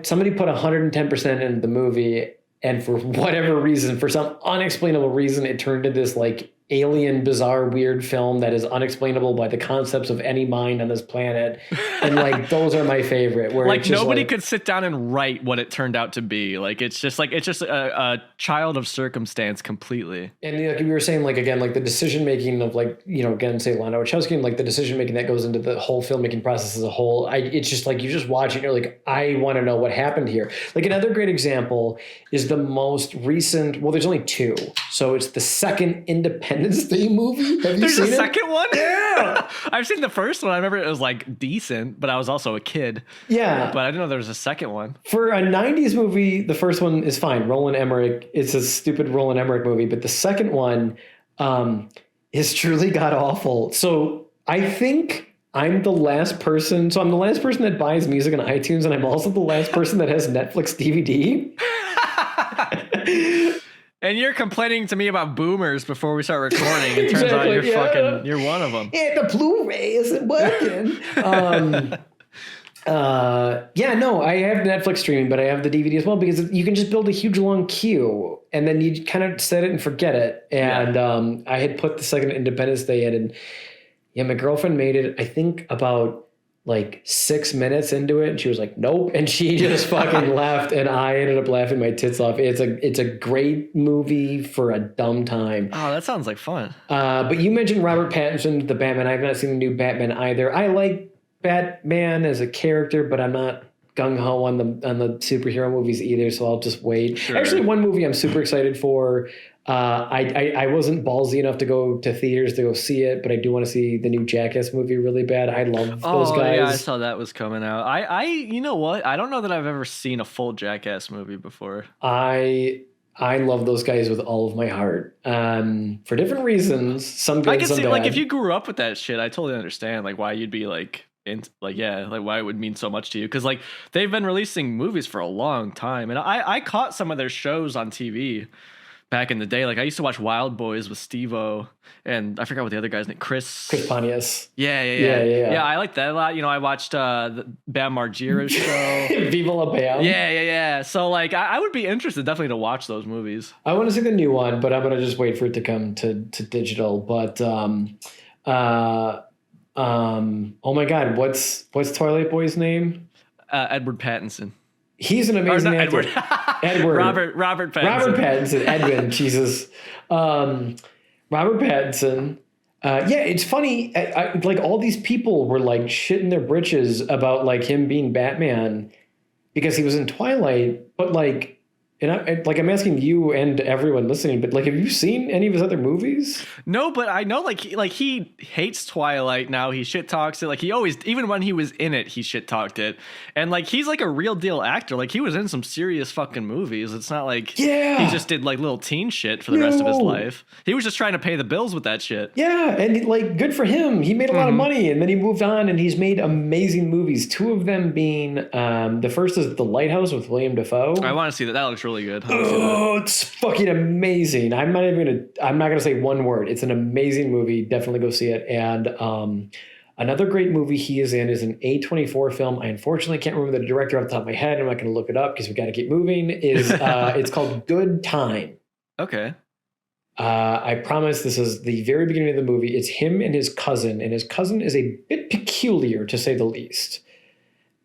somebody put 110% into the movie, and for whatever reason, for some unexplainable reason, it turned into this like alien, bizarre, weird film that is unexplainable by the concepts of any mind on this planet. And like those are my favorite. Where like nobody could sit down and write what it turned out to be. Like it's just a child of circumstance completely. And like we were saying, like again, like the decision making of like, you know, again, say Lana Wachowski, and like the decision making that goes into the whole filmmaking process as a whole. It's just like you just watch it and you're like, I want to know what happened here. Like another great example is the most recent. Well, there's only two, so it's the second Independence Day movie. Have you There's seen a it? second one? Yeah. I've seen the first one. I remember it was like decent, but I was also a kid. Yeah. But I didn't know there was a second one. For a 90s movie, the first one is fine. Roland Emmerich, it's a stupid Roland Emmerich movie, but the second one is truly god awful. So I think I'm the last person. So I'm the last person that buys music on iTunes, and I'm also the last person that has Netflix DVD. And you're complaining to me about boomers before we start recording. It turns out you're one of them. Yeah, the Blu-ray isn't working. Yeah, no, I have Netflix streaming, but I have the DVD as well because you can just build a huge long queue and then you kind of set it and forget it. And I had put the second Independence Day in, and yeah, my girlfriend made it, I think about like 6 minutes into it, and she was like, nope, and she just fucking left, and I ended up laughing my tits off. It's a great movie for a dumb time. Oh, that sounds like fun. But you mentioned Robert Pattinson, the Batman. I've not seen the new Batman either. I like Batman as a character, but I'm not gung-ho on the superhero movies either, so I'll just wait. Sure. Actually, one movie I'm super excited for, I wasn't ballsy enough to go to theaters to go see it, but I do want to see the new Jackass movie really bad. I love those guys. Yeah, I saw that was coming out. You know what? I don't know that I've ever seen a full Jackass movie before. I love those guys with all of my heart, for different reasons. Some good, I can some see, bad. like, if you grew up with that shit, I totally understand, like, why you'd be like, why it would mean so much to you, because like they've been releasing movies for a long time, and I caught some of their shows on TV back in the day. Like I used to watch Wild Boys with Steve-O, and I forgot what the other guy's name, Chris Pontius. Yeah. I like that a lot. You know, I watched the Bam Margera's show. Viva La Bam. Yeah. So like I would be interested definitely to watch those movies. I want to see the new one, but I'm gonna just wait for it to come to digital. But oh my God, what's Toilet Boy's name? Edward Pattinson. He's an amazing actor. Edward. Robert Pattinson. Robert Pattinson. Edwin. Jesus. Robert Pattinson. Yeah, it's funny. Like all these people were like shitting their britches about like him being Batman because he was in Twilight, but like. And I'm asking you and everyone listening, but like, have you seen any of his other movies? No, but I know like he hates Twilight now. He shit talks it. Like he always, even when he was in it, he shit talked it. And like he's like a real deal actor. Like he was in some serious fucking movies. It's not like he just did like little teen shit for the rest of his life. He was just trying to pay the bills with that shit. Yeah, and like good for him. He made a lot of money, and then he moved on, and he's made amazing movies. Two of them being the first is The Lighthouse with William Dafoe. I want to see that. That looks really good. Oh, it's fucking amazing. I'm not gonna say one word. It's an amazing movie. Definitely go see it. And another great movie he is in is an A24 film. I unfortunately can't remember the director off the top of my head. I'm not gonna look it up because we gotta keep moving. It's called Good Time. Okay. I promise this is the very beginning of the movie. It's him and his cousin is a bit peculiar to say the least.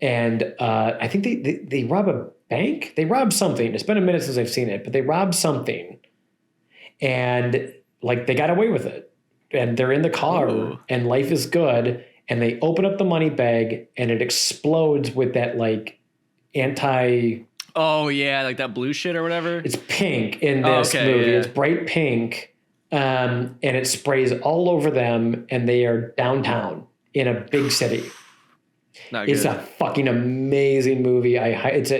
And I think they rob a bank. They rob something. It's been a minute since I've seen it, but they rob something, and like they got away with it. And they're in the car, and life is good. And they open up the money bag, and it explodes with that like anti. Oh yeah, like that blue shit or whatever. It's pink in this movie. Yeah. It's bright pink, and it sprays all over them, and they are downtown in a big city. It's a fucking amazing movie. It's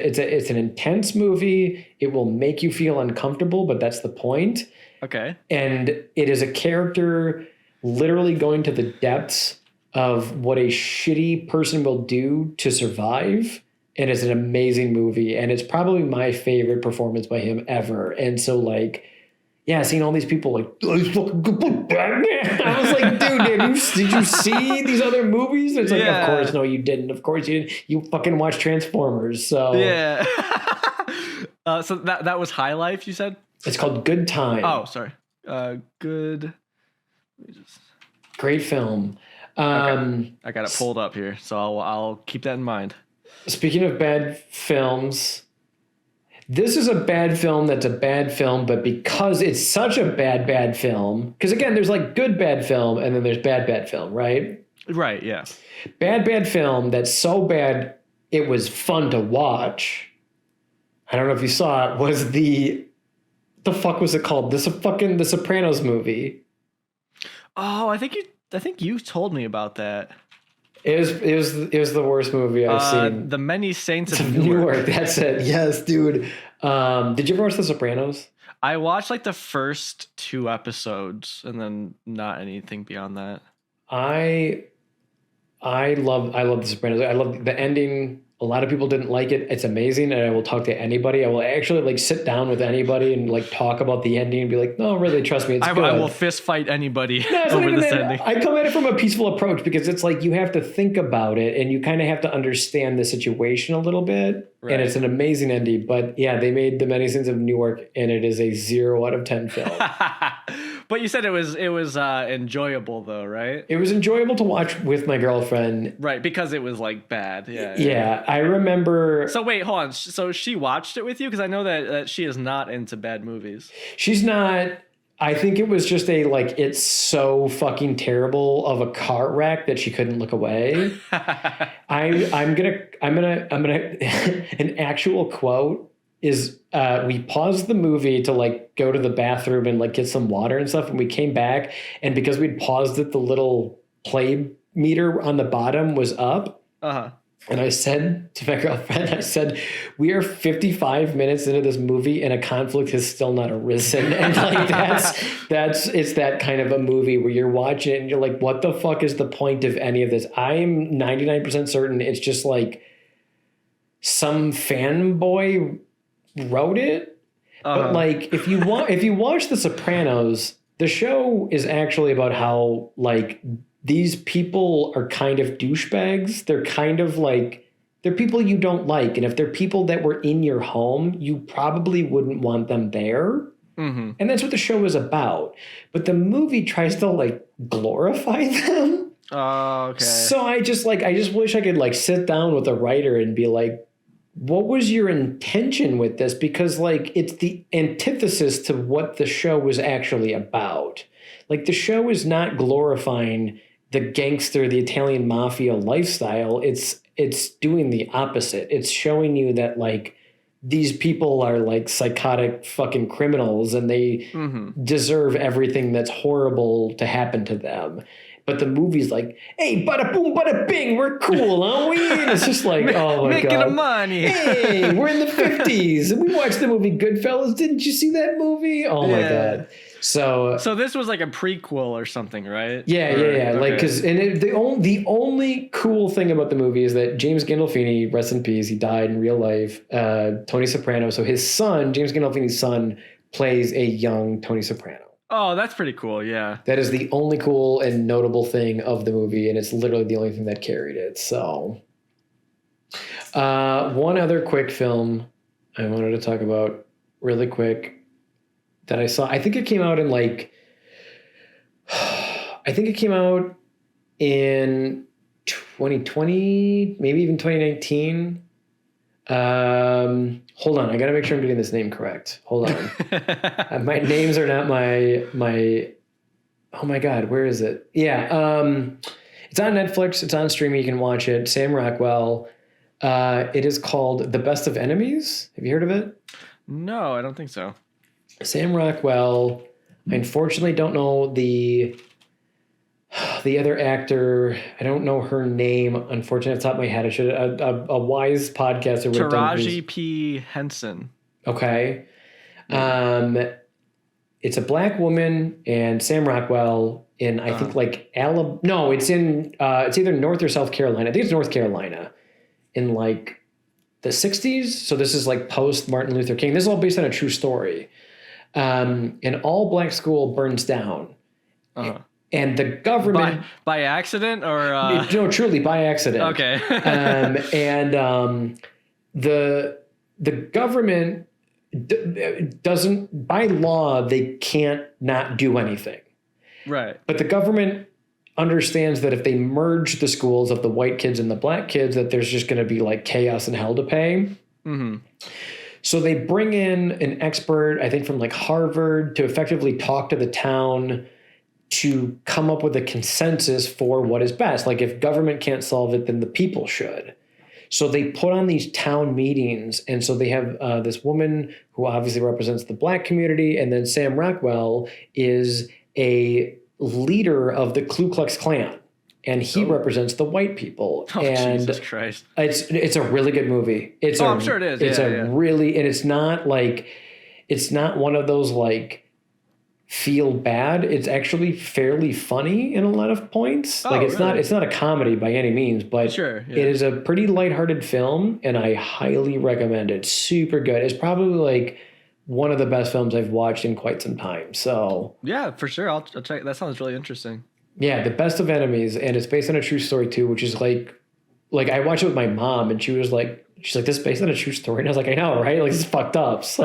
an intense movie. It will make you feel uncomfortable, but that's the point. Okay. And it is a character literally going to the depths of what a shitty person will do to survive. And it's an amazing movie. And it's probably my favorite performance by him ever. And so like, yeah, seeing all these people like, I was like, dude, did you see these other movies? It's like, of course, no, you didn't. Of course you didn't. You fucking watch Transformers. So yeah. So that was High Life, you said? It's called Good Time. Oh, sorry. Good Great film. Okay. I got it pulled up here, so I'll keep that in mind. Speaking of bad films, this is a bad film that's a bad film, but because it's such a bad film, because again, there's like good bad film and then there's bad film, right? Right, yeah. Bad film that's so bad it was fun to watch. I don't know if you saw it, was the fuck was it called? The Sopranos movie. Oh, I think you told me about that. It was the worst movie I've seen. The Many Saints of Newark. That's it. Yes, dude. Did you ever watch The Sopranos? I watched like the first 2 episodes and then not anything beyond that. I love The Sopranos. I love the ending. A lot of people didn't like it. It's amazing, and I will talk to anybody. I will actually like sit down with anybody and like talk about the ending and be like, no, really, trust me, it's good. I will fist fight anybody No, over this ending. I come at it from a peaceful approach because it's like you have to think about it and you kind of have to understand the situation a little bit. Right. And it's an amazing ending. But yeah, they made The Many Saints of Newark, and it is a 0 out of 10 film. But you said it was enjoyable though, right? It was enjoyable to watch with my girlfriend. Right, because it was like bad. Yeah. I remember. So wait, hold on. So she watched it with you? Because I know that she is not into bad movies. She's not. I think it was just it's so fucking terrible of a car wreck that she couldn't look away. I'm gonna an actual quote is we paused the movie to like go to the bathroom and like get some water and stuff, and we came back, and because we'd paused it, the little play meter on the bottom was up. And I said to my girlfriend, we are 55 minutes into this movie and a conflict has still not arisen. And like it's that kind of a movie where you're watching it and you're like, what the fuck is the point of any of this? I am 99% certain it's just like some fanboy wrote it. But like if you watch The Sopranos, the show is actually about how like these people are kind of douchebags. They're kind of like, they're people you don't like. And if they're people that were in your home, you probably wouldn't want them there. Mm-hmm. And that's what the show is about. But the movie tries to like glorify them. Oh, okay. So I just wish I could like sit down with a writer and be like, what was your intention with this? Because like it's the antithesis to what the show was actually about. Like the show is not glorifying the gangster, the Italian mafia lifestyle. It's doing the opposite. It's showing you that like these people are like psychotic fucking criminals and they deserve everything that's horrible to happen to them. But the movie's like, hey, bada boom, bada bing, we're cool, aren't we? And it's just like, oh my Making God. Making money. Hey, we're in the 50s. And we watched the movie Goodfellas. Didn't you see that movie? Oh my God. So this was like a prequel or something, right? Yeah. Okay. Like, because the only cool thing about the movie is that James Gandolfini, rest in peace, he died in real life. Tony Soprano. So his son, James Gandolfini's son, plays a young Tony Soprano. Oh, that's pretty cool. Yeah. That is the only cool and notable thing of the movie, and it's literally the only thing that carried it. So, one other quick film I wanted to talk about really quick that I saw. I think it came out in in 2020, maybe even 2019. Hold on, I gotta make sure I'm getting this name correct. Hold on. My names are not my oh my God, where is it? Yeah. It's on Netflix, it's on streaming, you can watch it. Sam Rockwell. It is called The Best of Enemies. Have you heard of it? No, I don't think so. Sam Rockwell. I unfortunately don't know the other actor. I don't know her name. Unfortunately, off the top of my head, I should. A wise podcaster. Taraji P. Henson. Okay. It's a black woman and Sam Rockwell in I think like Alabama. No, it's in it's either North or South Carolina. I think it's North Carolina in like the 60s. So this is like post Martin Luther King. This is all based on a true story. An all black school burns down. And the government by accident or no, truly by accident. Okay. The government doesn't, by law, they can't not do anything. Right. But the government understands that if they merge the schools of the white kids and the black kids, that there's just going to be like chaos and hell to pay. Mm-hmm. So they bring in an expert, I think from like Harvard, to effectively talk to the town to come up with a consensus for what is best. Like if government can't solve it, then the people should. So they put on these town meetings. And so they have this woman who obviously represents the black community. And then Sam Rockwell is a leader of the Ku Klux Klan. And he represents the white people. Oh, and Jesus Christ. It's a really good movie. I'm sure it is. It's yeah. really, and it's not one of those like feel bad. It's actually fairly funny in a lot of points. Oh, like it's really? not a comedy by any means, but Sure, yeah. it is a pretty lighthearted film, and I highly recommend it. Super good. It's probably like one of the best films I've watched in quite some time. So Yeah, for sure. I'll check. That sounds really interesting. yeah, The Best of Enemies, and it's based on a true story too, which is like I watched it with my mom, and she's like, this is based on a true story, and I was like, I know, right? Like, it's fucked up. So,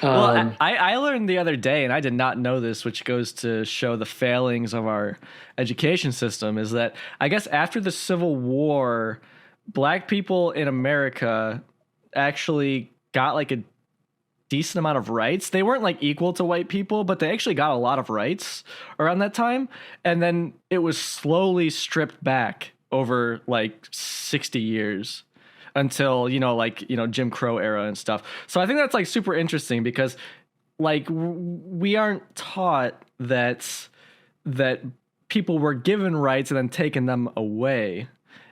Well, I learned the other day, and I did not know this, which goes to show the failings of our education system, is that I guess after the Civil War, black people in America actually got like a decent amount of rights. They weren't like equal to white people, but they actually got a lot of rights around that time. And then it was slowly stripped back over like 60 years until, Jim Crow era and stuff. So I think that's like super interesting because like we aren't taught that people were given rights and then taken them away.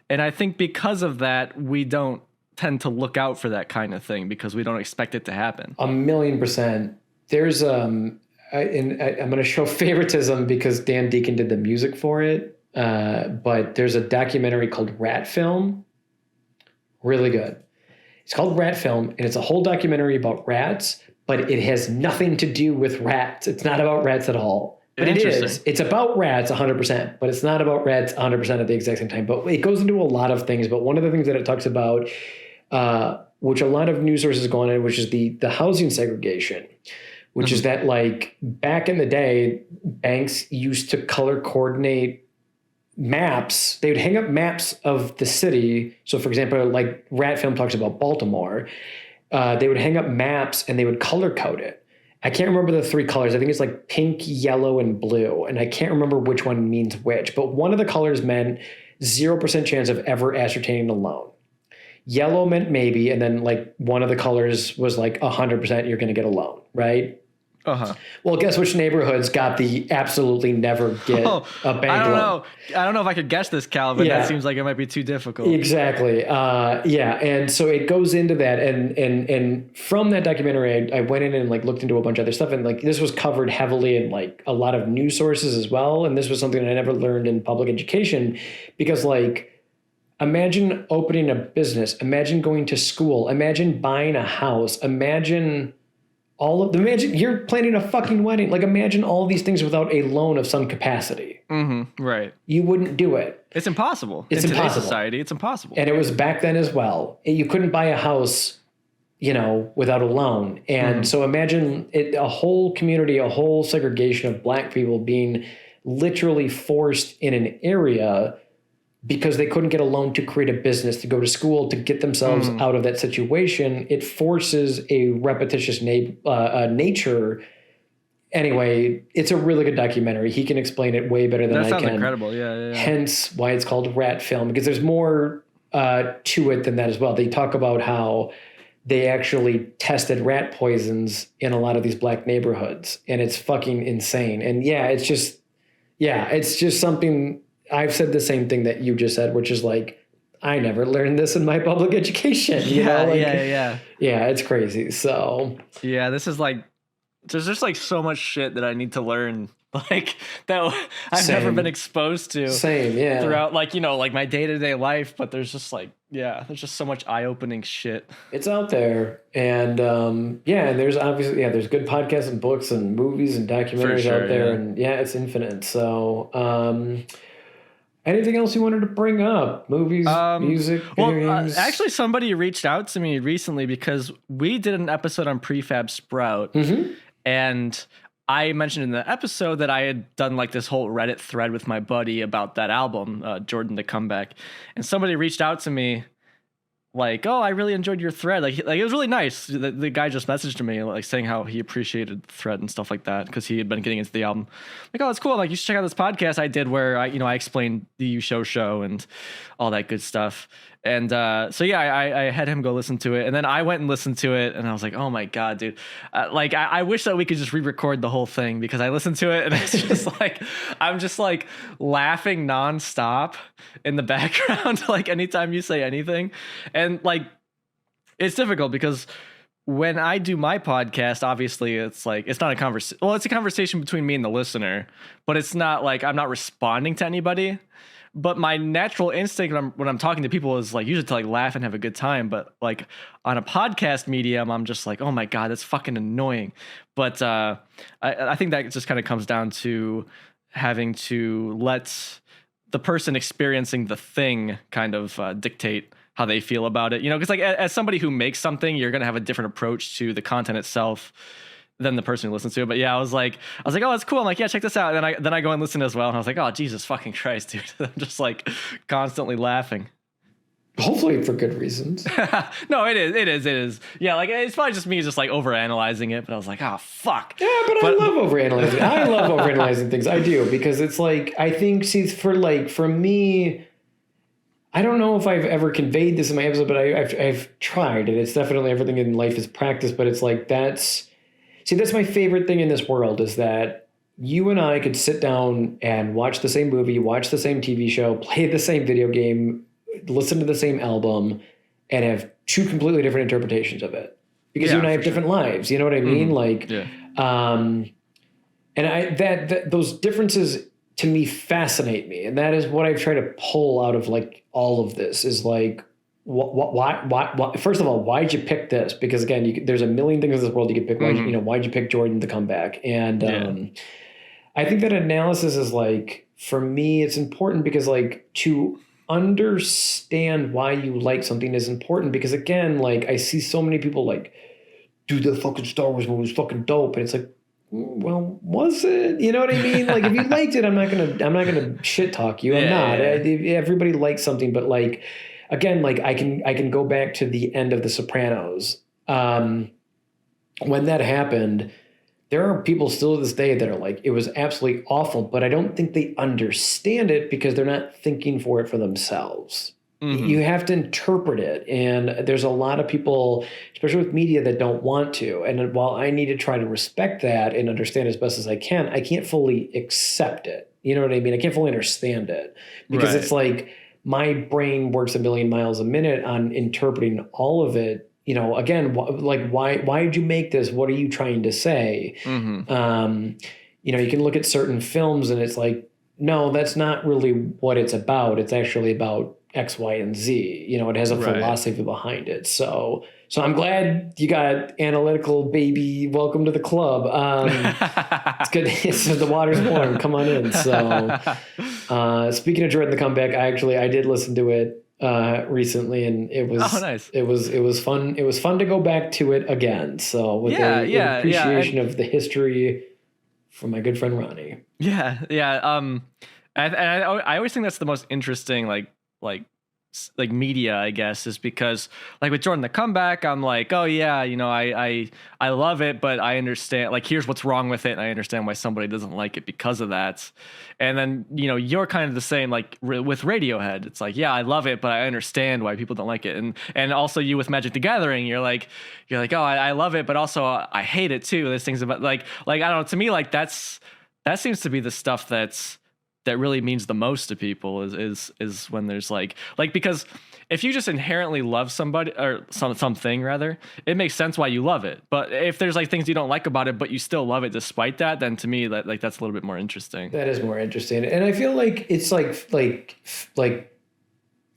And I think because of that, we don't tend to look out for that kind of thing because we don't expect it to happen. 1,000,000%. There's I'm going to show favoritism because Dan Deacon did the music for it. But there's a documentary called Rat Film. Really good. It's called Rat Film, and it's a whole documentary about rats, but it has nothing to do with rats. It's not about rats at all. But it is. It's about rats 100%, but it's not about rats 100% at the exact same time. But it goes into a lot of things. But one of the things that it talks about, which a lot of news sources go on in, which is the housing segregation, which is that like back in the day, banks used to color coordinate maps. They would hang up maps of the city. So for example, like Rat Film talks about Baltimore, they would hang up maps and they would color code it. I can't remember the three colors. I think it's like pink, yellow, and blue. And I can't remember which one means which, but one of the colors meant 0% chance of ever ascertaining a loan. Yellow meant maybe, and then like one of the colors was like 100% you're going to get a loan, right? Uh-huh. Well, guess which neighborhoods got the absolutely never get a bank loan? I don't know if I could guess this, Calvin. Yeah. That seems like it might be too difficult. Exactly. Yeah. And so it goes into that. And from that documentary, I went in and like looked into a bunch of other stuff. And like this was covered heavily in like a lot of news sources as well. And this was something that I never learned in public education because like, imagine opening a business, imagine going to school, imagine buying a house, imagine you're planning a fucking wedding. Like imagine all these things without a loan of some capacity. Mm-hmm, right. You wouldn't do it. It's impossible. It's in impossible. Today's society, it's impossible. And it was back then as well. You couldn't buy a house, without a loan. And so imagine a whole community, a whole segregation of black people being literally forced in an area because they couldn't get a loan to create a business, to go to school, to get themselves out of that situation. It forces a repetitious nature. Anyway, it's a really good documentary. He can explain it way better than I can. That sounds incredible. Yeah. Hence why it's called Rat Film, because there's more to it than that as well. They talk about how they actually tested rat poisons in a lot of these black neighborhoods, and it's fucking insane. And it's just something. I've said the same thing that you just said, which is like, I never learned this in my public education. Yeah, it's crazy. So yeah, this is like, there's just like so much shit that I need to learn, like that I've never been exposed to. Same, yeah. Throughout like my day-to-day life, but there's just like, there's just so much eye-opening shit. It's out there, and and there's obviously there's good podcasts and books and movies and documentaries out there, and it's infinite. So. Anything else you wanted to bring up? Movies, music, video games? Actually, somebody reached out to me recently because we did an episode on Prefab Sprout, and I mentioned in the episode that I had done like this whole Reddit thread with my buddy about that album, Jordan the Comeback, and somebody reached out to me like, "Oh, I really enjoyed your thread." Like it was really nice. The guy just messaged me like saying how he appreciated the thread and stuff like that because he had been getting into the album. Like, "Oh, it's cool. Like, you should check out this podcast I did where I explained the You show and all that good stuff." And so yeah, I had him go listen to it, and then I went and listened to it, and I was like, "Oh my god, dude!" Like I wish that we could just re-record the whole thing because I listened to it and it's just like I'm just like laughing nonstop in the background, like anytime you say anything, and like it's difficult because when I do my podcast, obviously it's like it's not a conversation. Well, it's a conversation between me and the listener, but it's not like I'm not responding to anybody. But my natural instinct when I'm talking to people is like usually to like laugh and have a good time. But like on a podcast medium, I'm just like, oh my God, that's fucking annoying. But I think that just kind of comes down to having to let the person experiencing the thing kind of dictate how they feel about it. Because like as somebody who makes something, you're going to have a different approach to the content itself than the person who listens to it. But yeah, I was like, oh, that's cool. I'm like, yeah, check this out. And then I go and listen as well. And I was like, oh, Jesus fucking Christ, dude. I'm just like constantly laughing. Hopefully for good reasons. No, it is. Yeah, like it's probably just me just like overanalyzing it, but I was like, oh fuck. Yeah, but I love overanalyzing. I love overanalyzing things. I do, because it's like, I think, for me, I don't know if I've ever conveyed this in my episode, but I've tried, and it's definitely everything in life is practice, but it's like, that's my favorite thing in this world, is that you and I could sit down and watch the same movie, watch the same TV show, play the same video game, listen to the same album, and have two completely different interpretations of it, because you and I have different lives. You know what I mean? Like, and those differences to me fascinate me. And that is what I've tried to pull out of like all of this, is like, why, first of all, why'd you pick this? Because again, there's a million things in this world you could pick. Why'd you pick Jordan the Comeback? And I think that analysis is like, for me, it's important because like to understand why you like something is important, because again, like I see so many people like, dude, the fucking Star Wars movie was fucking dope. And it's like, well, was it? You know what I mean? Like, if you liked it, I'm not gonna shit talk you. I'm not. Everybody likes something, but like, again, like I can go back to the end of The Sopranos. When that happened, there are people still to this day that are like, it was absolutely awful, but I don't think they understand it because they're not thinking for it for themselves. Mm-hmm. You have to interpret it. And there's a lot of people, especially with media, that don't want to. And while I need to try to respect that and understand as best as I can't fully accept it. You know what I mean? I can't fully understand it, because it's like my brain works a million miles a minute on interpreting all of it. Again, like, why did you make this? What are you trying to say? Mm-hmm. You can look at certain films and it's like, no, that's not really what it's about. It's actually about X, Y, and Z. It has a philosophy behind it. So I'm glad you got analytical, baby. Welcome to the club. It's good. So the water's warm. Come on in. So speaking of Jordan the Comeback, I did listen to it recently, and it was nice. It was fun. It was fun to go back to it again. So with an appreciation of the history from my good friend Ronnie. Yeah. I always think that's the most interesting like media, I guess, is because like with Jordan the Comeback, I'm like, oh yeah, I love it, but I understand, like, here's what's wrong with it, and I understand why somebody doesn't like it because of that. And then you're kind of the same, like with Radiohead. It's like, yeah, I love it, but I understand why people don't like it. And also you with Magic the Gathering, you're like, oh, I love it, but also I hate it too. There's things about like I don't know. To me, like that seems to be the stuff that really means the most to people is when there's like because if you just inherently love somebody or something rather, it makes sense why you love it. But if there's like things you don't like about it, but you still love it despite that, then to me that's a little bit more interesting. That is more interesting. And I feel like it's like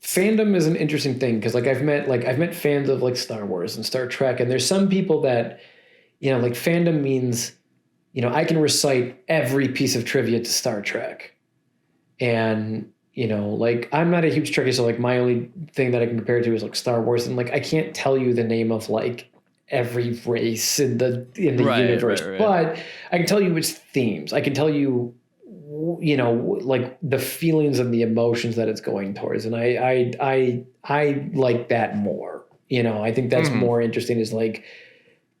fandom is an interesting thing, because like I've met fans of like Star Wars and Star Trek, and there's some people that, like fandom means, I can recite every piece of trivia to Star Trek. And, like I'm not a huge Trekkie, so like my only thing that I can compare it to is like Star Wars. And like, I can't tell you the name of like every race in the Right, universe, right. but I can tell you its themes. I can tell you, like the feelings and the emotions that it's going towards, and I like that more. I think that's more interesting. Is like,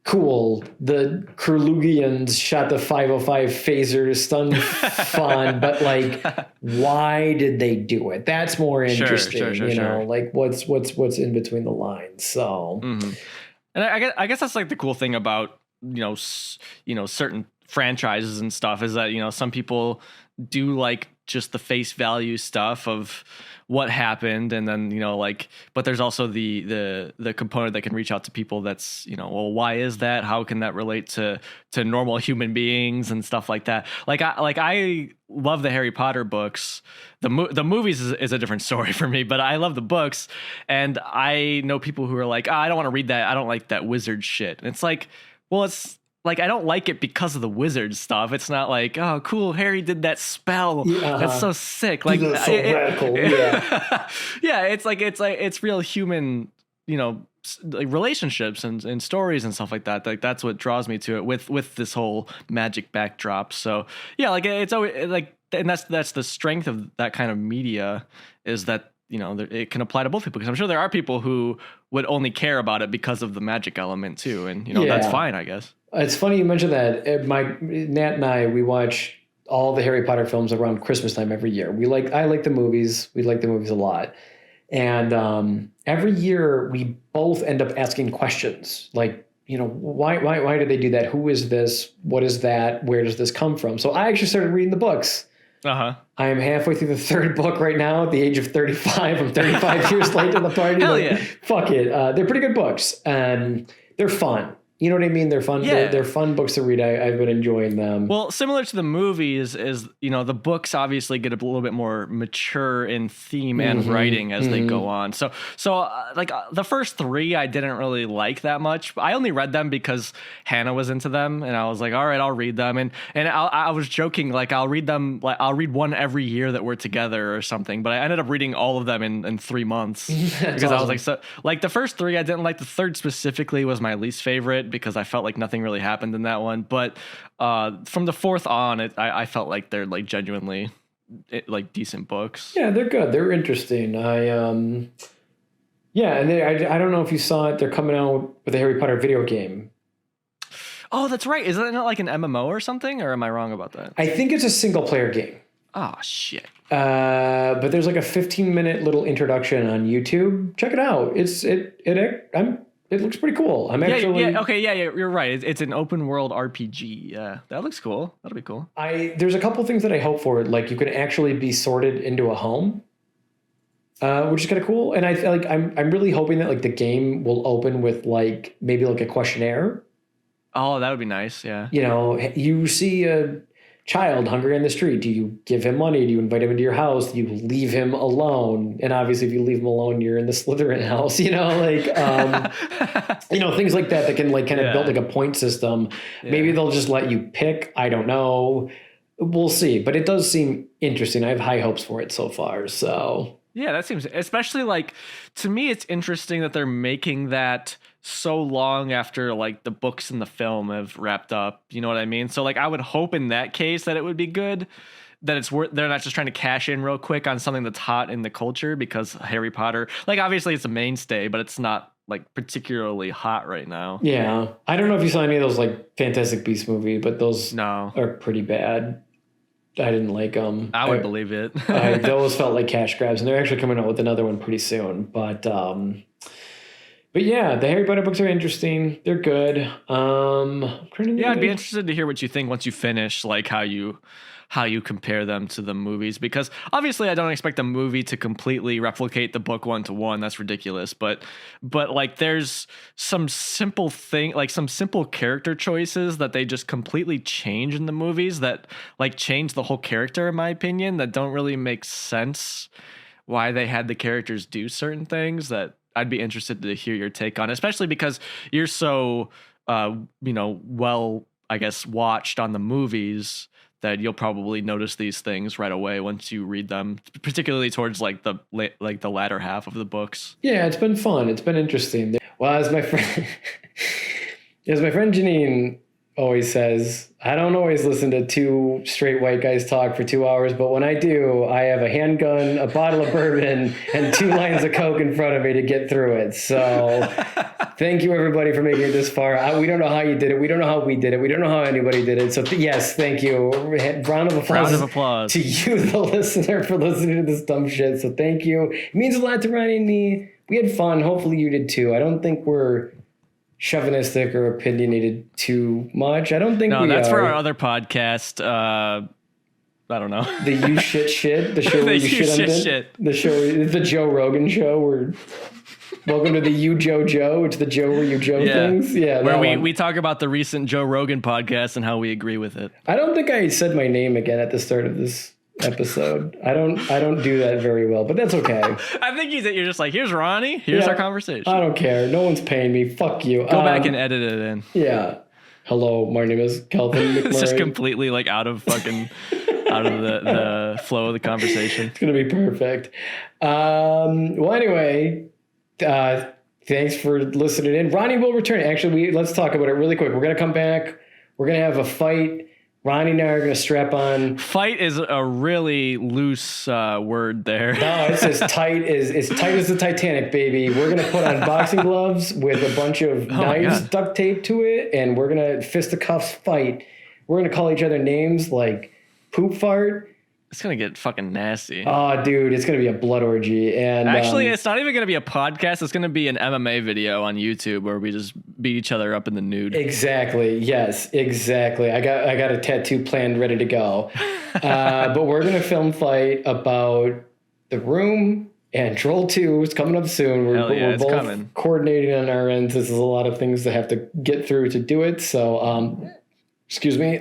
cool, the Kurlugians shot the 505 phaser stun fun, but like, why did they do it? That's more interesting. Sure. Like what's in between the lines. So And I guess that's like the cool thing about certain franchises and stuff is that some people do like just the face value stuff of what happened, and then but there's also the component that can reach out to people that's well, why is that, how can that relate to normal human beings and stuff like that. I love the Harry Potter books. The movies is a different story for me, but I love the books, and I know people who are like, I don't want to read that, I don't like that wizard shit, and it's like, well, it's like, I don't like it because of the wizard stuff. It's not like, oh, cool, Harry did that spell. That's so sick. Like, that's so radical. Yeah. Yeah, it's real human, like relationships and stories and stuff like that. Like, that's what draws me to it with this whole magic backdrop. So yeah, like, it's always like, and that's the strength of that kind of media, is that it can apply to both people, because I'm sure there are people who would only care about it because of the magic element too, and that's fine, I guess. It's funny you mentioned that. Nat and I, we watch all the Harry Potter films around Christmas time every year. I like the movies. We like the movies a lot. And every year we both end up asking questions like, why did they do that? Who is this? What is that? Where does this come from? So I actually started reading the books. I am halfway through the third book right now at the age of 35. I'm 35 years late to the party. Hell yeah. Fuck it. They're pretty good books. They're fun. You know what I mean? They're fun. Yeah. They're fun books to read. I've been enjoying them. Well, similar to the movies is, the books obviously get a little bit more mature in theme and writing as they go on. So the first three I didn't really like that much. I only read them because Hannah was into them, and I was like, all right, I'll read them. And I was joking, like, I'll read them, like, I'll read one every year that we're together or something. But I ended up reading all of them in 3 months because awesome. I was like, so like the first three I didn't like. The third specifically was my least favorite, because I felt like nothing really happened in that one. But from the fourth on, I felt like they're like genuinely like decent books. Yeah, they're good. They're interesting. And I don't know if you saw it. They're coming out with a Harry Potter video game. Oh, that's right. Is that not like an MMO or something? Or am I wrong about that? I think it's a single player game. Oh, shit. But there's like a 15-minute little introduction on YouTube. Check it out. It looks pretty cool. You're right. It's an open world RPG. Yeah, that looks cool. That'll be cool. There's a couple things that I hope for. Like, you can actually be sorted into a home, which is kind of cool. And I feel like I'm really hoping that like the game will open with like maybe like a questionnaire. Oh, that would be nice. Yeah. You see a child hungry on the street. Do you give him money? Do you invite him into your house? Do you leave him alone? And obviously, if you leave him alone, you're in the Slytherin house. Things like that can like kind of build like a point system. Yeah. Maybe they'll just let you pick. I don't know. We'll see. But it does seem interesting. I have high hopes for it so far. So yeah, that seems, especially like, to me, it's interesting that they're making that so long after like the books and the film have wrapped up. You know what I mean? So like, I would hope in that case that it would be good, that it's worth, they're not just trying to cash in real quick on something that's hot in the culture, because Harry Potter, like, obviously it's a mainstay, but it's not like particularly hot right now. Yeah. I don't know if you saw any of those like Fantastic Beasts movie, but those are pretty bad. I didn't like them. I would believe it. Those felt like cash grabs, and they're actually coming out with another one pretty soon. But yeah, the Harry Potter books are interesting. They're good. I'd be interested to hear what you think once you finish, like how you compare them to the movies, because obviously I don't expect a movie to completely replicate the book 1-to-1. That's ridiculous. But like, there's some simple character choices that they just completely change in the movies that like change the whole character, in my opinion, that don't really make sense why they had the characters do certain things. That I'd be interested to hear your take on, especially because you're so well, I guess, watched on the movies, that you'll probably notice these things right away once you read them, particularly towards like the latter half of the books. Yeah, it's been fun. It's been interesting. Well, as my friend As my friend Janine always says, I don't always listen to two straight white guys talk for 2 hours, but when I do, I have a handgun, a bottle of bourbon, and 2 lines of Coke in front of me to get through it. So thank you, everybody, for making it this far. We don't know how you did it. We don't know how we did it. We don't know how anybody did it. So yes, thank you. Round of applause to you, the listener, for listening to this dumb shit. So thank you. It means a lot to Ronnie and me. We had fun. Hopefully you did too. I don't think we're chauvinistic or opinionated too much. I don't think we that's are. for our other podcast. I don't know. The You Shit, the show where you shit. The show, the Joe Rogan show where welcome to the You Joe. It's the Joe where you Joe things. Yeah. Where we talk about the recent Joe Rogan podcast and how we agree with it. I don't think I said my name again at the start of this episode. I don't do that very well, but that's okay. I think you're just like, here's Ronnie, here's our conversation. I don't care. No one's paying me. Fuck you. Go back and edit it in. Yeah. Hello, my name is Kelvin McMurray. It's just completely like out of the flow of the conversation. It's gonna be perfect. Well, anyway, thanks for listening in. Ronnie will return. Actually, let's talk about it really quick. We're gonna come back. We're gonna have a fight. Ronnie and I are going to strap on. Fight is a really loose word there. No, it's as tight as the Titanic, baby. We're going to put on boxing gloves with a bunch of knives duct taped to it, and we're going to fisticuffs fight. We're going to call each other names like Poop Fart. It's going to get fucking nasty. Oh, dude, it's going to be a blood orgy. And actually, it's not even going to be a podcast. It's going to be an MMA video on YouTube where we just beat each other up in the nude. Exactly. Yes, exactly. I got a tattoo planned, ready to go. But we're going to film fight about The Room and Troll 2 is coming up soon. We're both coming. Coordinating on our ends. This is a lot of things to have to get through to do it. So, excuse me.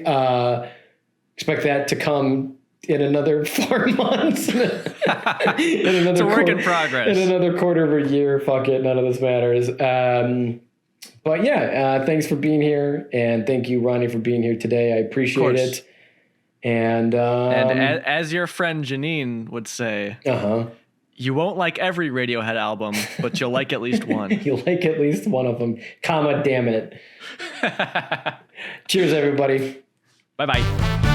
Expect that to come in another 4 months. It's a work in progress. In another quarter of a year. Fuck it. None of this matters. But yeah, thanks for being here. And thank you, Ronnie, for being here today. I appreciate it. And as your friend Janine would say, you won't like every Radiohead album, but you'll like at least one. You'll like at least one of them. Comma, damn it. Cheers, everybody. Bye-bye.